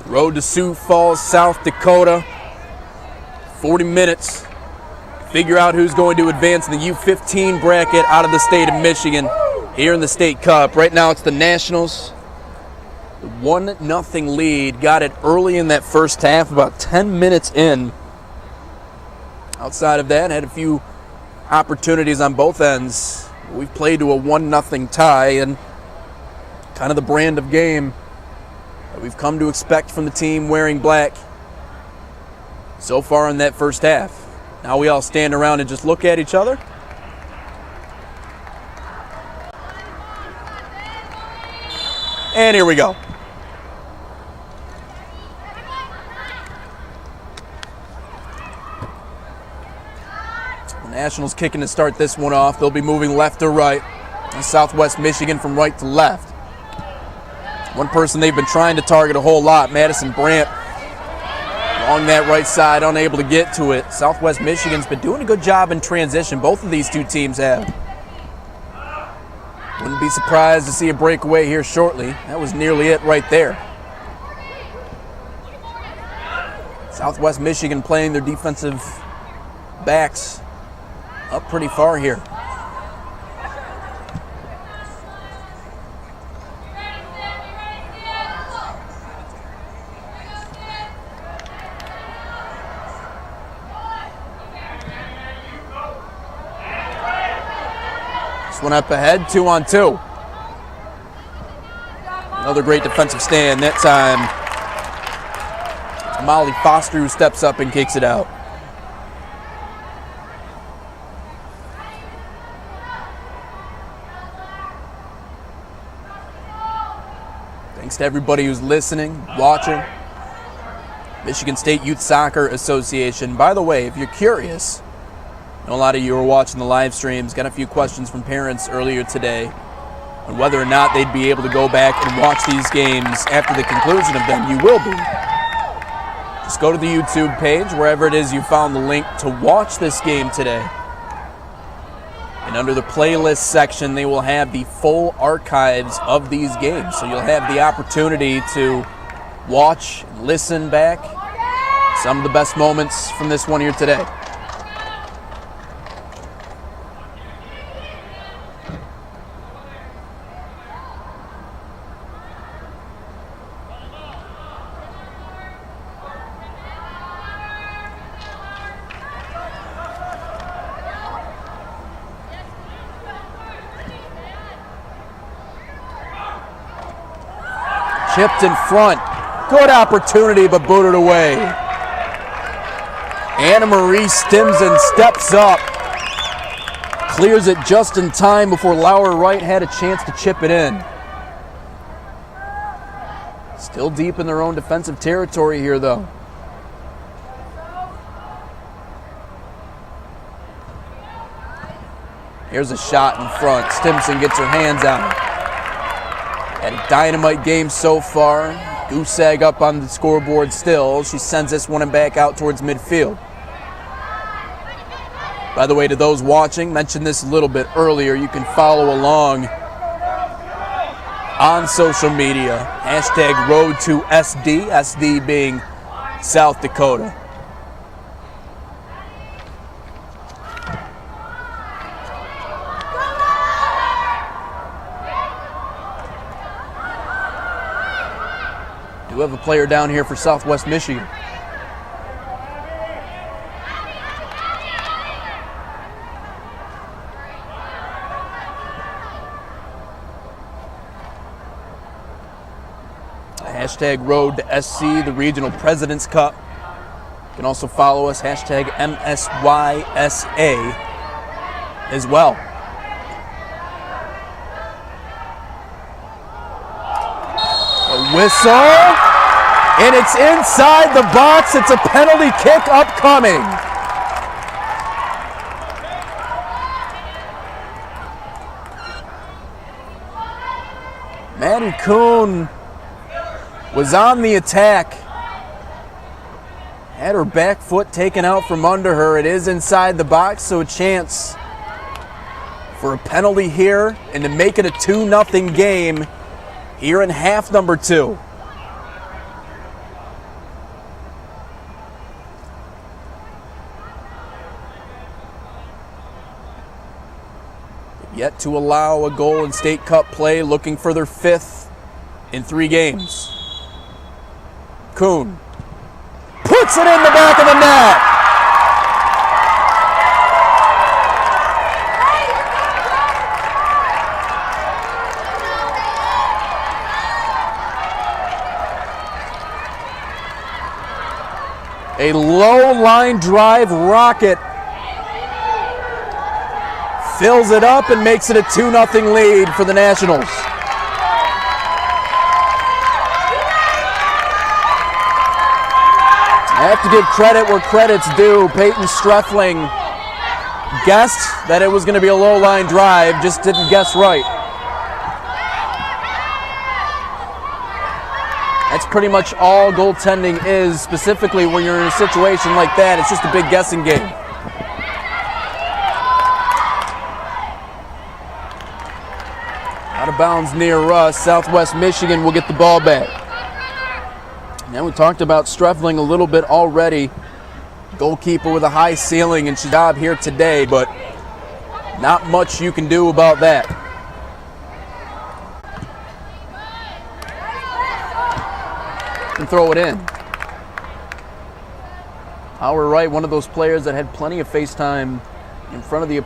Road to Sioux Falls, South Dakota. 40 minutes. Figure out who's going to advance in the U15 bracket out of the state of Michigan here in the State Cup. Right now it's the Nationals. The 1-0 lead. Got it early in that first half, about 10 minutes in. Outside of that, had a few opportunities on both ends. We've played to a 1-0 tie, and kind of the brand of game that we've come to expect from the team wearing black so far in that first half. Now we all stand around and just look at each other. And here we go. The Nationals kicking to start this one off. They'll be moving left to right. Southwest Michigan from right to left. One person they've been trying to target a whole lot, Madison Brandt, along that right side, unable to get to it. Southwest Michigan's been doing a good job in transition. Both of these two teams have. Wouldn't be surprised to see a breakaway here shortly. That was nearly it right there. Southwest Michigan playing their defensive backs up pretty far here. This one up ahead, 2-on-2. Another great defensive stand. That time, it's Molly Foster who steps up and kicks it out. Thanks to everybody who's listening, watching. Michigan State Youth Soccer Association. By the way, if you're curious, I know a lot of you are watching the live streams. Got a few questions from parents earlier today on whether or not they'd be able to go back and watch these games after the conclusion of them. You will be. Just go to the YouTube page, wherever it is you found the link to watch this game today. And under the playlist section, they will have the full archives of these games. So you'll have the opportunity to watch and listen back some of the best moments from this one here today. Chipped in front. Good opportunity, but booted away. Anna Marie Stimson steps up. Clears it just in time before Lauer Wright had a chance to chip it in. Still deep in their own defensive territory here, though. Here's a shot in front. Stimson gets her hands on it. Had a dynamite game so far. Goose egg up on the scoreboard still. She sends this one back out towards midfield. By the way, to those watching, mentioned this a little bit earlier, you can follow along on social media. Hashtag #RoadToSD, SD being South Dakota. We have a player down here for Southwest Michigan. Hashtag Road to SC, the Regional President's Cup. You can also follow us, hashtag MSYSA as well. A whistle. And it's inside the box. It's a penalty kick upcoming. Maddie Kuhn was on the attack. Had her back foot taken out from under her. It is inside the box, so a chance for a penalty here and to make it a 2-0 game here in half number 2. Yet to allow a goal in State Cup play, looking for their 5th in 3 games. Kuhn puts it in the back of the net. A low line drive rocket fills it up and makes it a 2-0 lead for the Nationals. I have to give credit where credit's due. Peyton Streffling guessed that it was going to be a low line drive, just didn't guess right. That's pretty much all goaltending is, specifically when you're in a situation like that. It's just a big guessing game. Out of bounds near us. Southwest Michigan will get the ball back. Now we talked about Streffling a little bit already. Goalkeeper with a high ceiling and job here today, but not much you can do about that. And throw it in. Our right, one of those players that had plenty of face time in front of the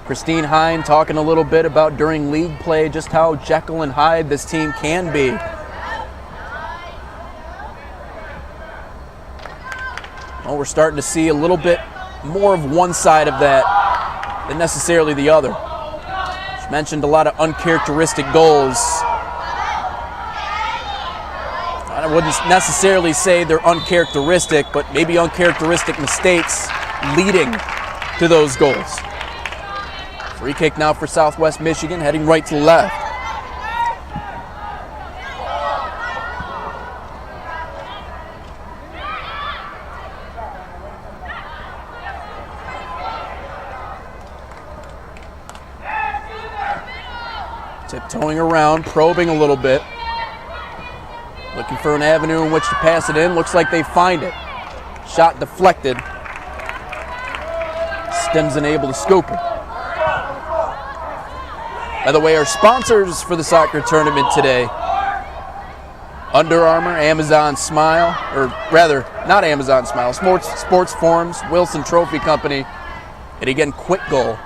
Christine Hine, talking a little bit about during league play just how Jekyll and Hyde this team can be. Well, we're starting to see a little bit more of one side of that than necessarily the other. She mentioned a lot of uncharacteristic goals. I wouldn't necessarily say they're uncharacteristic, but maybe uncharacteristic mistakes leading to those goals. Free kick now for Southwest Michigan, heading right to left. Tiptoeing around, probing a little bit. Looking for an avenue in which to pass it in. Looks like they find it. Shot deflected. Stimson able to scoop it. By the way, our sponsors for the soccer tournament today: Under Armour, Amazon Smile, or rather, not Amazon Smile, Sports Forums, Wilson Trophy Company, and again, Quick Goal.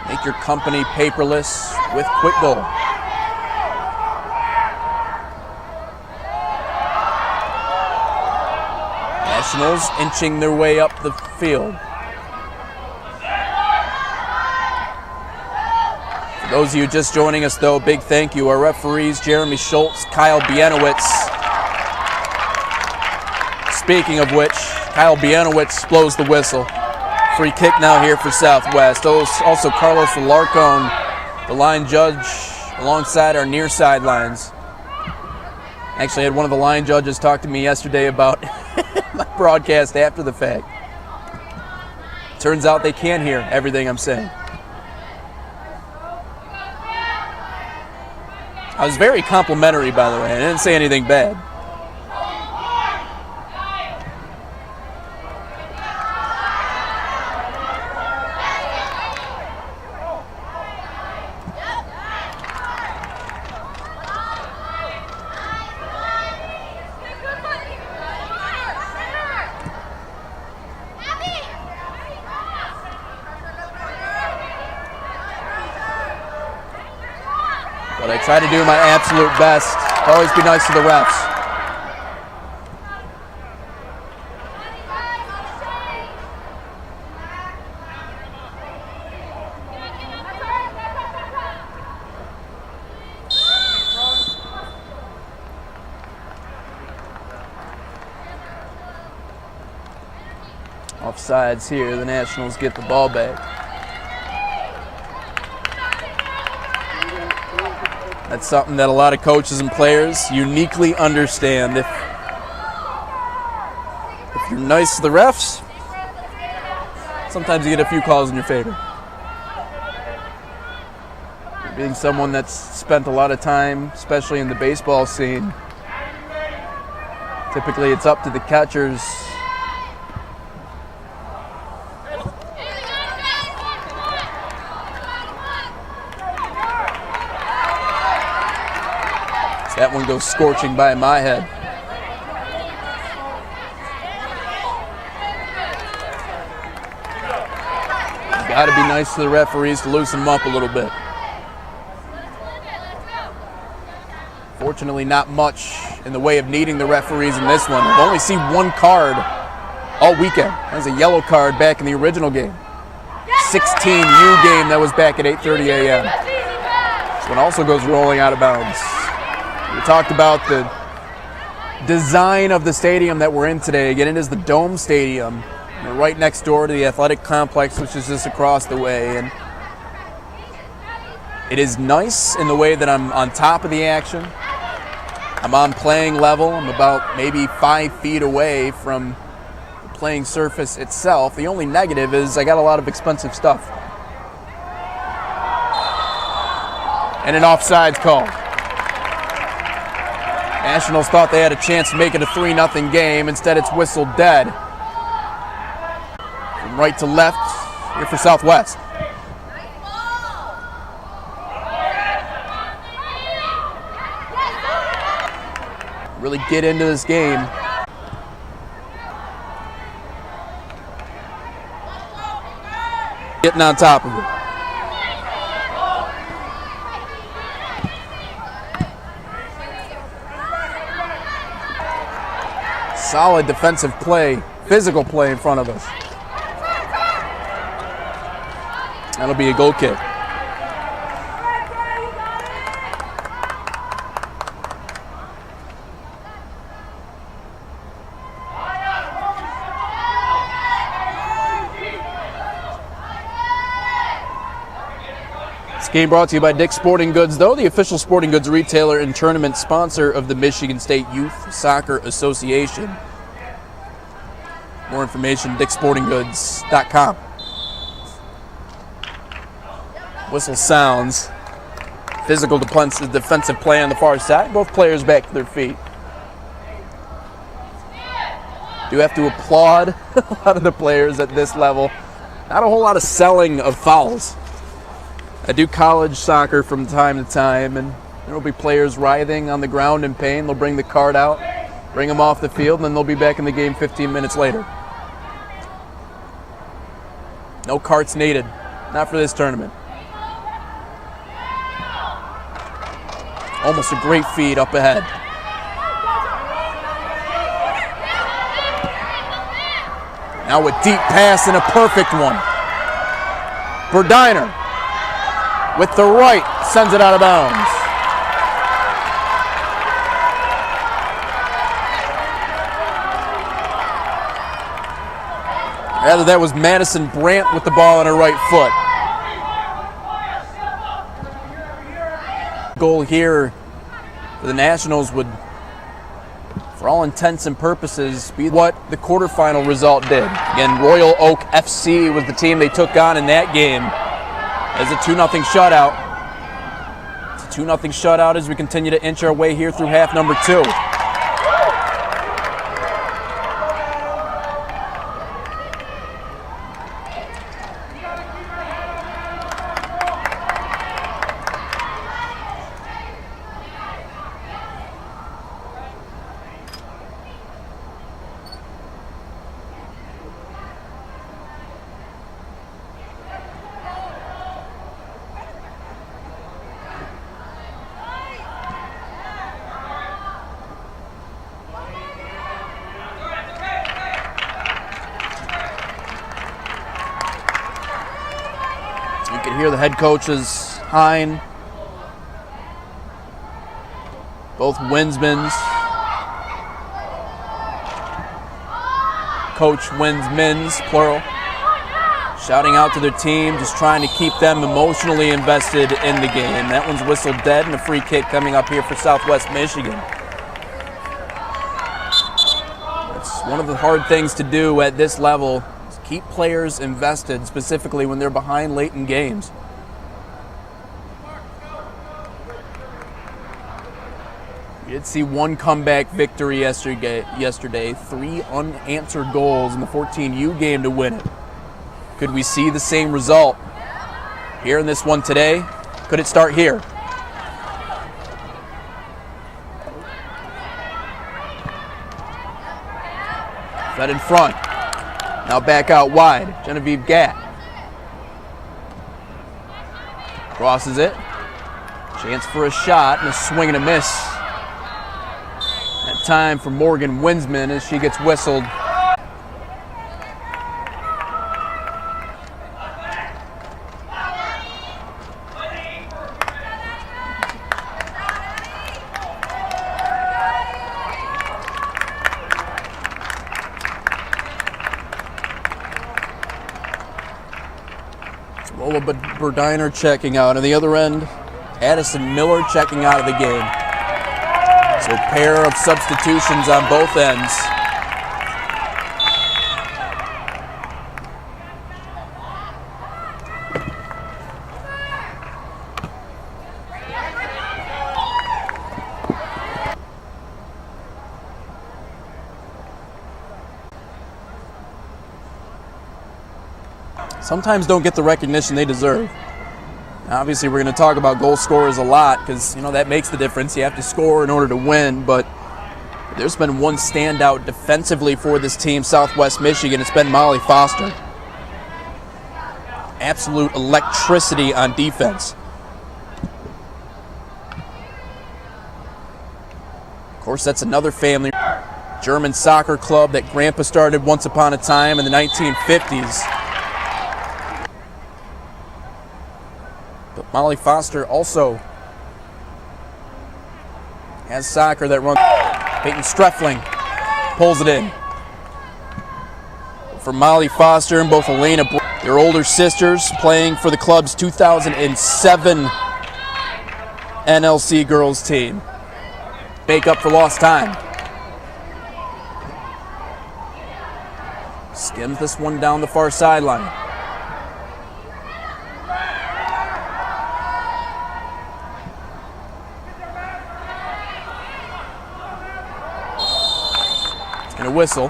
Make your company paperless with Quick Goal. Nationals inching their way up the field. For those of you just joining us, though, big thank you. Our referees, Jeremy Schultz, Kyle Bienowitz. Speaking of which, Kyle Bienowitz blows the whistle. Free kick now here for Southwest. Also Carlos Alarcon, the line judge, alongside our near sidelines. Actually, I had one of the line judges talk to me yesterday about my broadcast after the fact. Turns out they can't hear everything I'm saying. I was very complimentary, by the way. I didn't say anything bad. But I try to do my absolute best. Always be nice to the refs. Offsides here, the Nationals get the ball back. That's something that a lot of coaches and players uniquely understand. If you're nice to the refs, sometimes you get a few calls in your favor. Being someone that's spent a lot of time, especially in the baseball scene, typically it's up to the catchers. That one goes scorching by my head. Got to be nice to the referees to loosen them up a little bit. Fortunately, not much in the way of needing the referees in this one. I've only seen one card all weekend. That was a yellow card back in the original game. 16U game that was back at 8:30 a.m. This one also goes rolling out of bounds. We talked about the design of the stadium that we're in today. Again, it is the Dome Stadium. We're right next door to the athletic complex, which is just across the way. And it is nice in the way that I'm on top of the action. I'm on playing level. I'm about maybe 5 feet away from the playing surface itself. The only negative is I got a lot of expensive stuff. And an offsides call. Nationals thought they had a chance to make it a 3-0 game. Instead, it's whistled dead. From right to left, here for Southwest. Really get into this game. Getting on top of it. Solid defensive play, physical play in front of us. That'll be a goal kick. This game brought to you by Dick's Sporting Goods, though, the official sporting goods retailer and tournament sponsor of the Michigan State Youth Soccer Association. More information, dicksportinggoods.com. Whistle sounds. Physical defensive play on the far side. Both players back to their feet. Do have to applaud a lot of the players at this level. Not a whole lot of selling of fouls. I do college soccer from time to time, and there will be players writhing on the ground in pain. They'll bring the card out, bring them off the field, and then they'll be back in the game 15 minutes later. No carts needed. Not for this tournament. Almost a great feed up ahead. Now a deep pass and a perfect one. Berdiner with the right sends it out of bounds. Rather, that was Madison Brandt with the ball on her right foot. Goal here for the Nationals would, for all intents and purposes, be what the quarterfinal result did. Again, Royal Oak FC was the team they took on in that game as a 2-0 shutout. It's a 2-0 shutout as we continue to inch our way here through half number 2. You can hear the head coaches, Hine, both Winsmans. Coach Winsmans, plural, shouting out to their team, just trying to keep them emotionally invested in the game. That one's whistled dead, and a free kick coming up here for Southwest Michigan. It's one of the hard things to do at this level, is Keep players invested, specifically when they're behind late in games. We did see one comeback victory yesterday. 3 unanswered goals in the 14U game to win it. Could we see the same result here in this one today? Could it start here? Fed in front. Now back out wide. Genevieve Gatt. Crosses it. Chance for a shot and a swing and a miss. That time for Morgan Winsman as she gets whistled. Lola Burdiner checking out. On the other end, Addison Miller checking out of the game. So a pair of substitutions on both ends. Sometimes don't get the recognition they deserve. Now, obviously, we're going to talk about goal scorers a lot because, that makes the difference. You have to score in order to win, but there's been one standout defensively for this team, Southwest Michigan. It's been Molly Foster. Absolute electricity on defense. Of course, that's another family. German soccer club that Grandpa started once upon a time in the 1950s. But Molly Foster also has soccer that runs. Peyton Streffling pulls it in. For Molly Foster and both Elena, their older sisters, playing for the club's 2007 NLC girls team. Make up for lost time. Skims this one down the far sideline. And a whistle.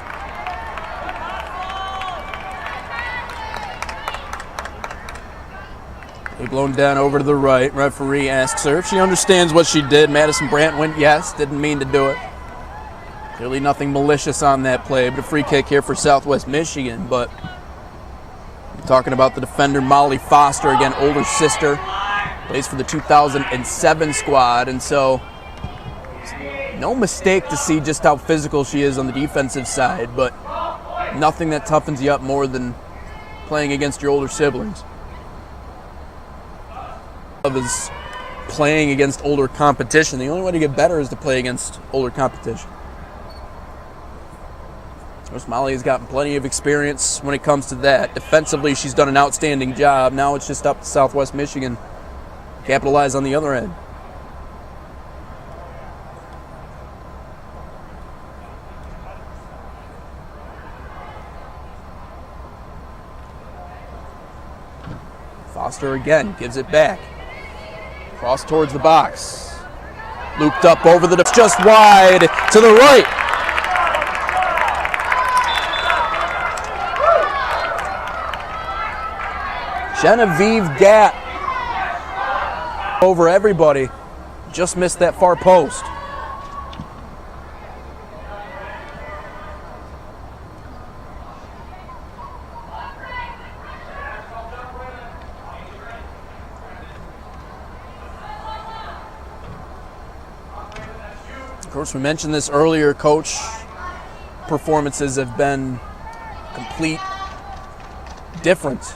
They're blown down over to the right. Referee asks her if she understands what she did. Madison Brandt went yes, didn't mean to do it. Clearly nothing malicious on that play, but a free kick here for Southwest Michigan. But we're talking about the defender Molly Foster, again, older sister, plays for the 2007 squad, and so no mistake to see just how physical she is on the defensive side, but nothing that toughens you up more than playing against your older siblings. Is playing against older competition. The only way to get better is to play against older competition. Of course, Molly has gotten plenty of experience when it comes to that. Defensively, she's done an outstanding job. Now it's just up to Southwest Michigan to capitalize on the other end. Foster again gives it back. Cross towards the box. Looped up over the, just wide to the right. Genevieve Gatt over everybody. Just missed that far post. Of course, we mentioned this earlier, coach performances have been complete different.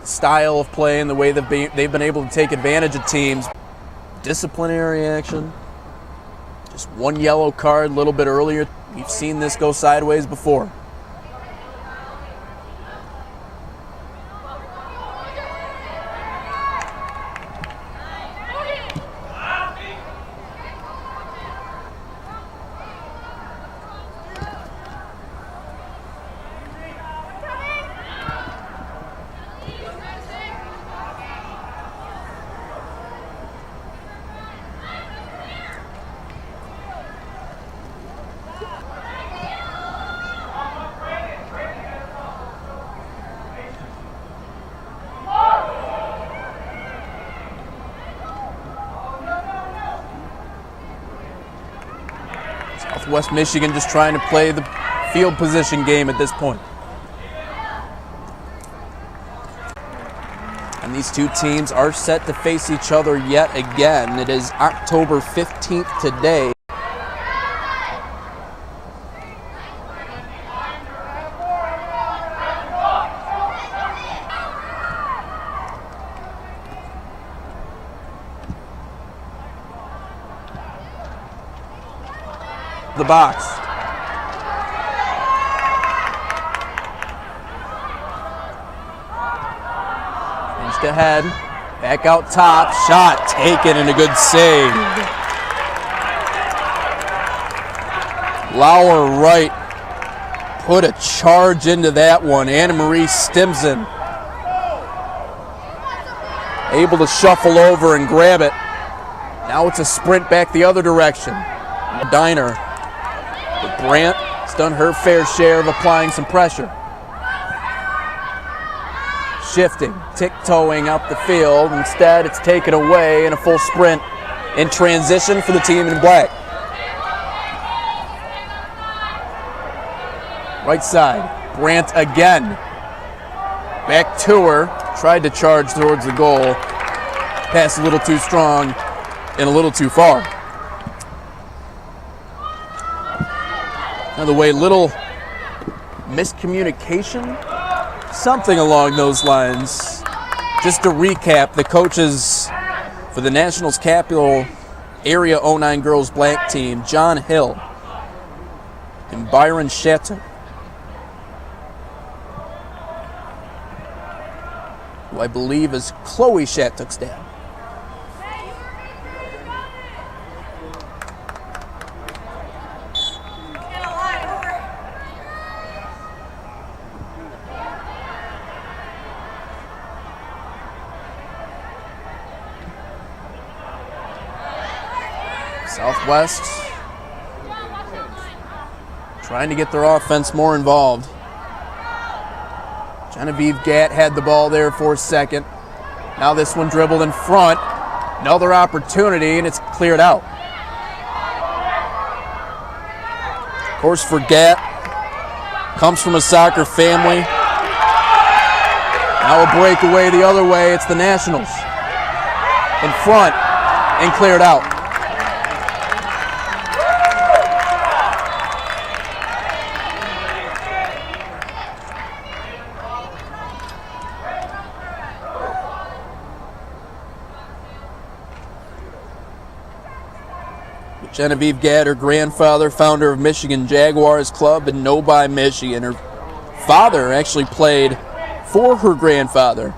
Style of play and the way they've been able to take advantage of teams. Disciplinary action. Just one yellow card a little bit earlier. We've seen this go sideways before. Southwest Michigan just trying to play the field position game at this point. And these two teams are set to face each other yet again. It is October 15th today. The box. Finished ahead. Back out top. Shot taken and a good save. Lauer Wright put a charge into that one. Anna Marie Stimson able to shuffle over and grab it. Now it's a sprint back the other direction. Diner. But Brandt has done her fair share of applying some pressure. Shifting, tiptoeing out the field. Instead, it's taken away in a full sprint in transition for the team in black. Right side, Brandt again. Back to her, tried to charge towards the goal. Pass a little too strong and a little too far. Another way, little miscommunication, something along those lines. Just to recap, the coaches for the Nationals Capital Area 09 Girls Black team, John Hill and Byron Shattuck, who I believe is Chloe Shattuck's dad. Southwest trying to get their offense more involved. Genevieve Gatt had the ball there for a second. Now this one dribbled in front. Another opportunity, and it's cleared out. Of course, for Gatt, comes from a soccer family. Now a breakaway the other way. It's the Nationals in front and cleared out. Genevieve Gatt, her grandfather, founder of Michigan Jaguars Club in Novi, Michigan. Her father actually played for her grandfather.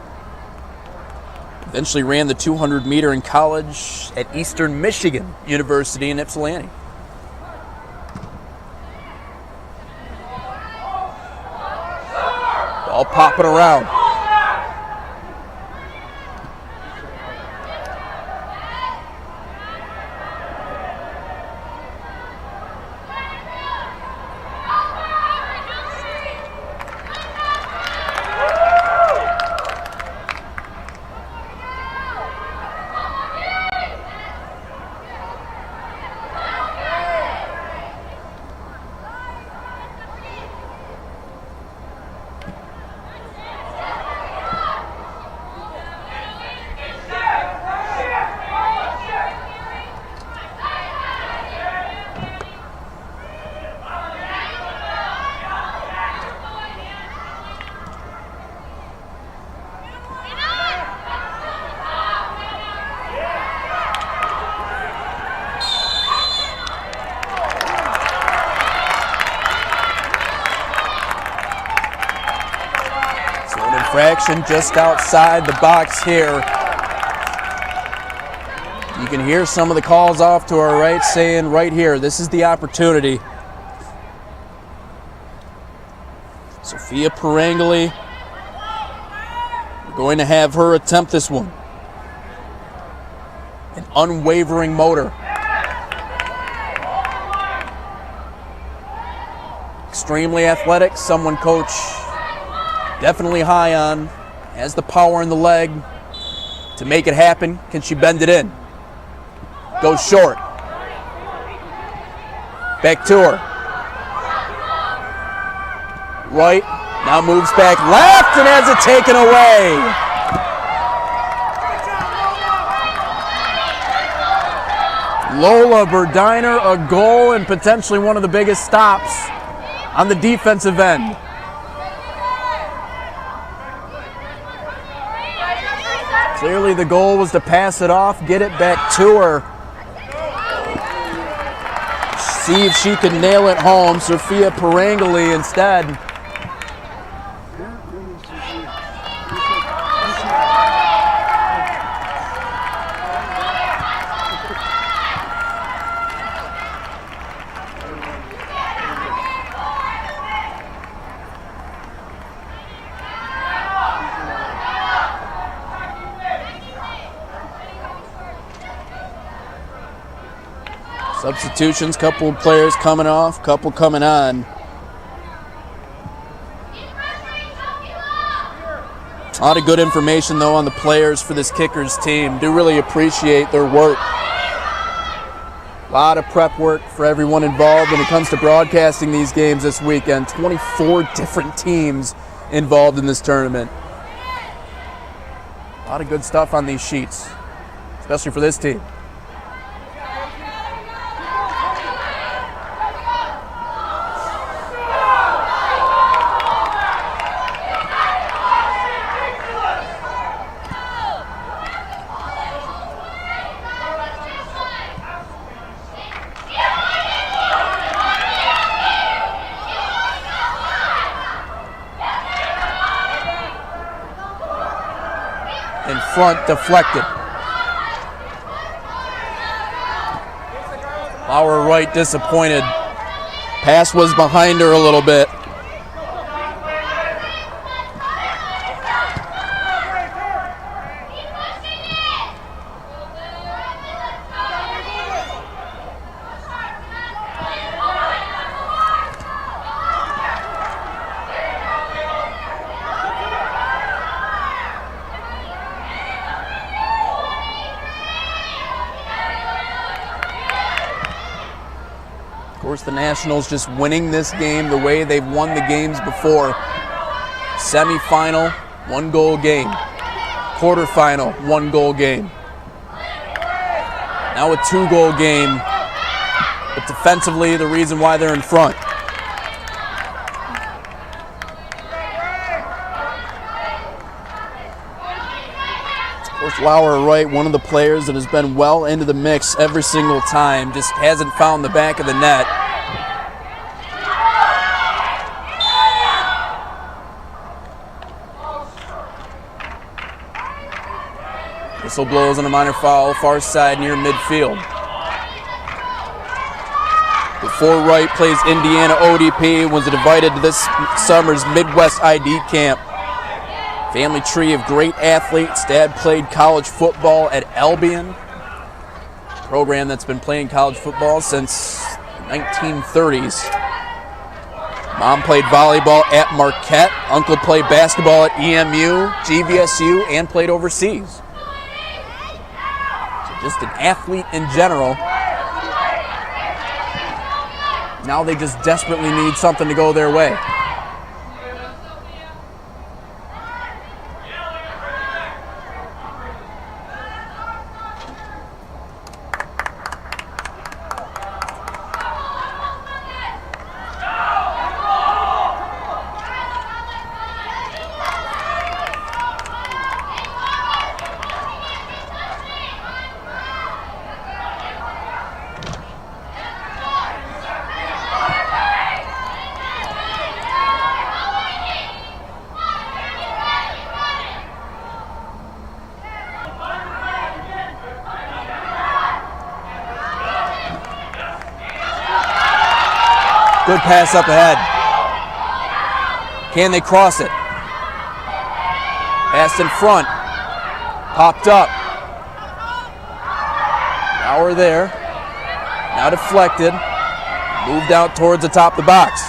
Eventually ran the 200 meter in college at Eastern Michigan University in Ypsilanti. Ball popping around. Infraction just outside the box here. You can hear some of the calls off to our right saying right here, this is the opportunity. Sophia Perangeli, we're going to have her attempt this one. An unwavering motor. Extremely athletic, someone coach definitely high on, has the power in the leg to make it happen. Can she bend it in? Goes short. Back to her. Right, now moves back left and has it taken away. Lola Berdiner, a goal and potentially one of the biggest stops on the defensive end. Clearly the goal was to pass it off, get it back to her. See if she can nail it home. Sophia Perangeli instead. Substitutions, couple of players coming off, couple coming on. A lot of good information, though, on the players for this Kickers team. Do really appreciate their work. A lot of prep work for everyone involved when it comes to broadcasting these games this weekend. 24 different teams involved in this tournament. A lot of good stuff on these sheets, especially for this team. In front, deflected. Lauer Wright disappointed. Pass was behind her a little bit. Of course, the Nationals just winning this game the way they've won the games before. Semifinal, 1-goal game. Quarterfinal, 1-goal game. Now a 2-goal game. But defensively, the reason why they're in front. Of course, Lauer Wright, one of the players that has been well into the mix every single time, just hasn't found the back of the net. Whistle blows on a minor foul, far side near midfield. Before Wright plays Indiana ODP, was invited to this summer's Midwest ID camp. Family tree of great athletes. Dad played college football at Albion, a program that's been playing college football since the 1930s. Mom played volleyball at Marquette. Uncle played basketball at EMU, GVSU, and played overseas. Just an athlete in general. Now they just desperately need something to go their way. Good pass up ahead. Can they cross it? Pass in front. Popped up. Now we're there. Now deflected. Moved out towards the top of the box.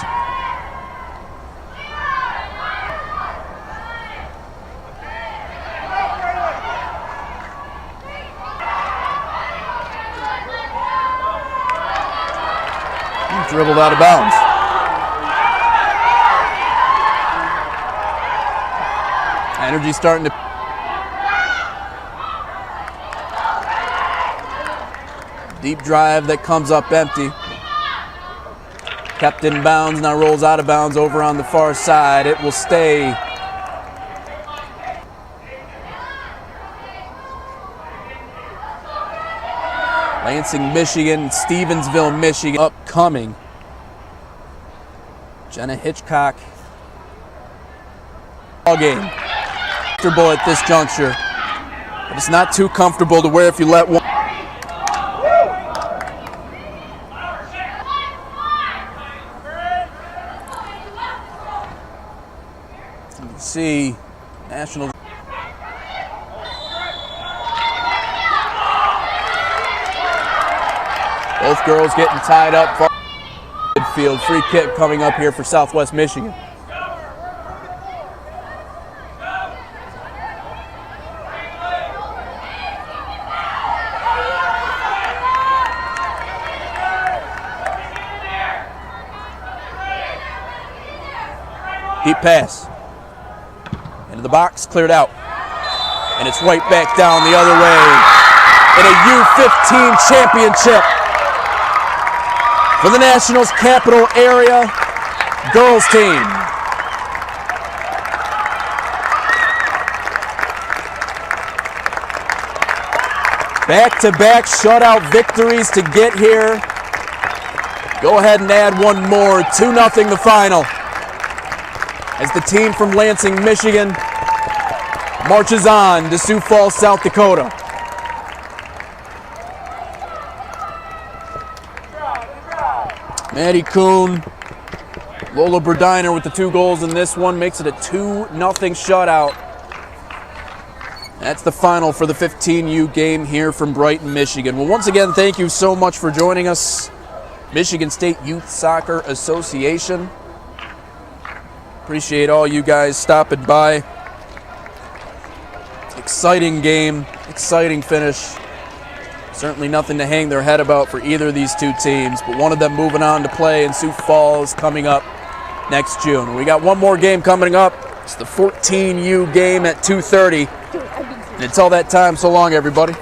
dribbled out of bounds. Energy starting to... Deep drive that comes up empty. Kept in bounds, now rolls out of bounds over on the far side. It will stay. Lansing, Michigan, Stevensville, Michigan, upcoming. Jenna Hitchcock. Ball game. Comfortable at this juncture, but it's not too comfortable to where if you let one. You can see National. Both girls getting tied up. Midfield free kick coming up here for Southwest Michigan. Deep pass. Into the box, cleared out. And it's right back down the other way in a U15 championship for the Nationals Capital Area girls team. Back-to-back shutout victories to get here. Go ahead and add one more. 2-0 the final, as the team from Lansing, Michigan marches on to Sioux Falls, South Dakota. Maddie Kuhn, Lola Berdiner with the 2 goals in this one, makes it a 2-0 shutout. That's the final for the 15U game here from Brighton, Michigan. Well, once again, thank you so much for joining us. Michigan State Youth Soccer Association. Appreciate all you guys stopping by. Exciting game, exciting finish. Certainly nothing to hang their head about for either of these two teams, but one of them moving on to play in Sioux Falls coming up next June. We got one more game coming up. It's the 14U game at 2:30. And until that time, so long, everybody.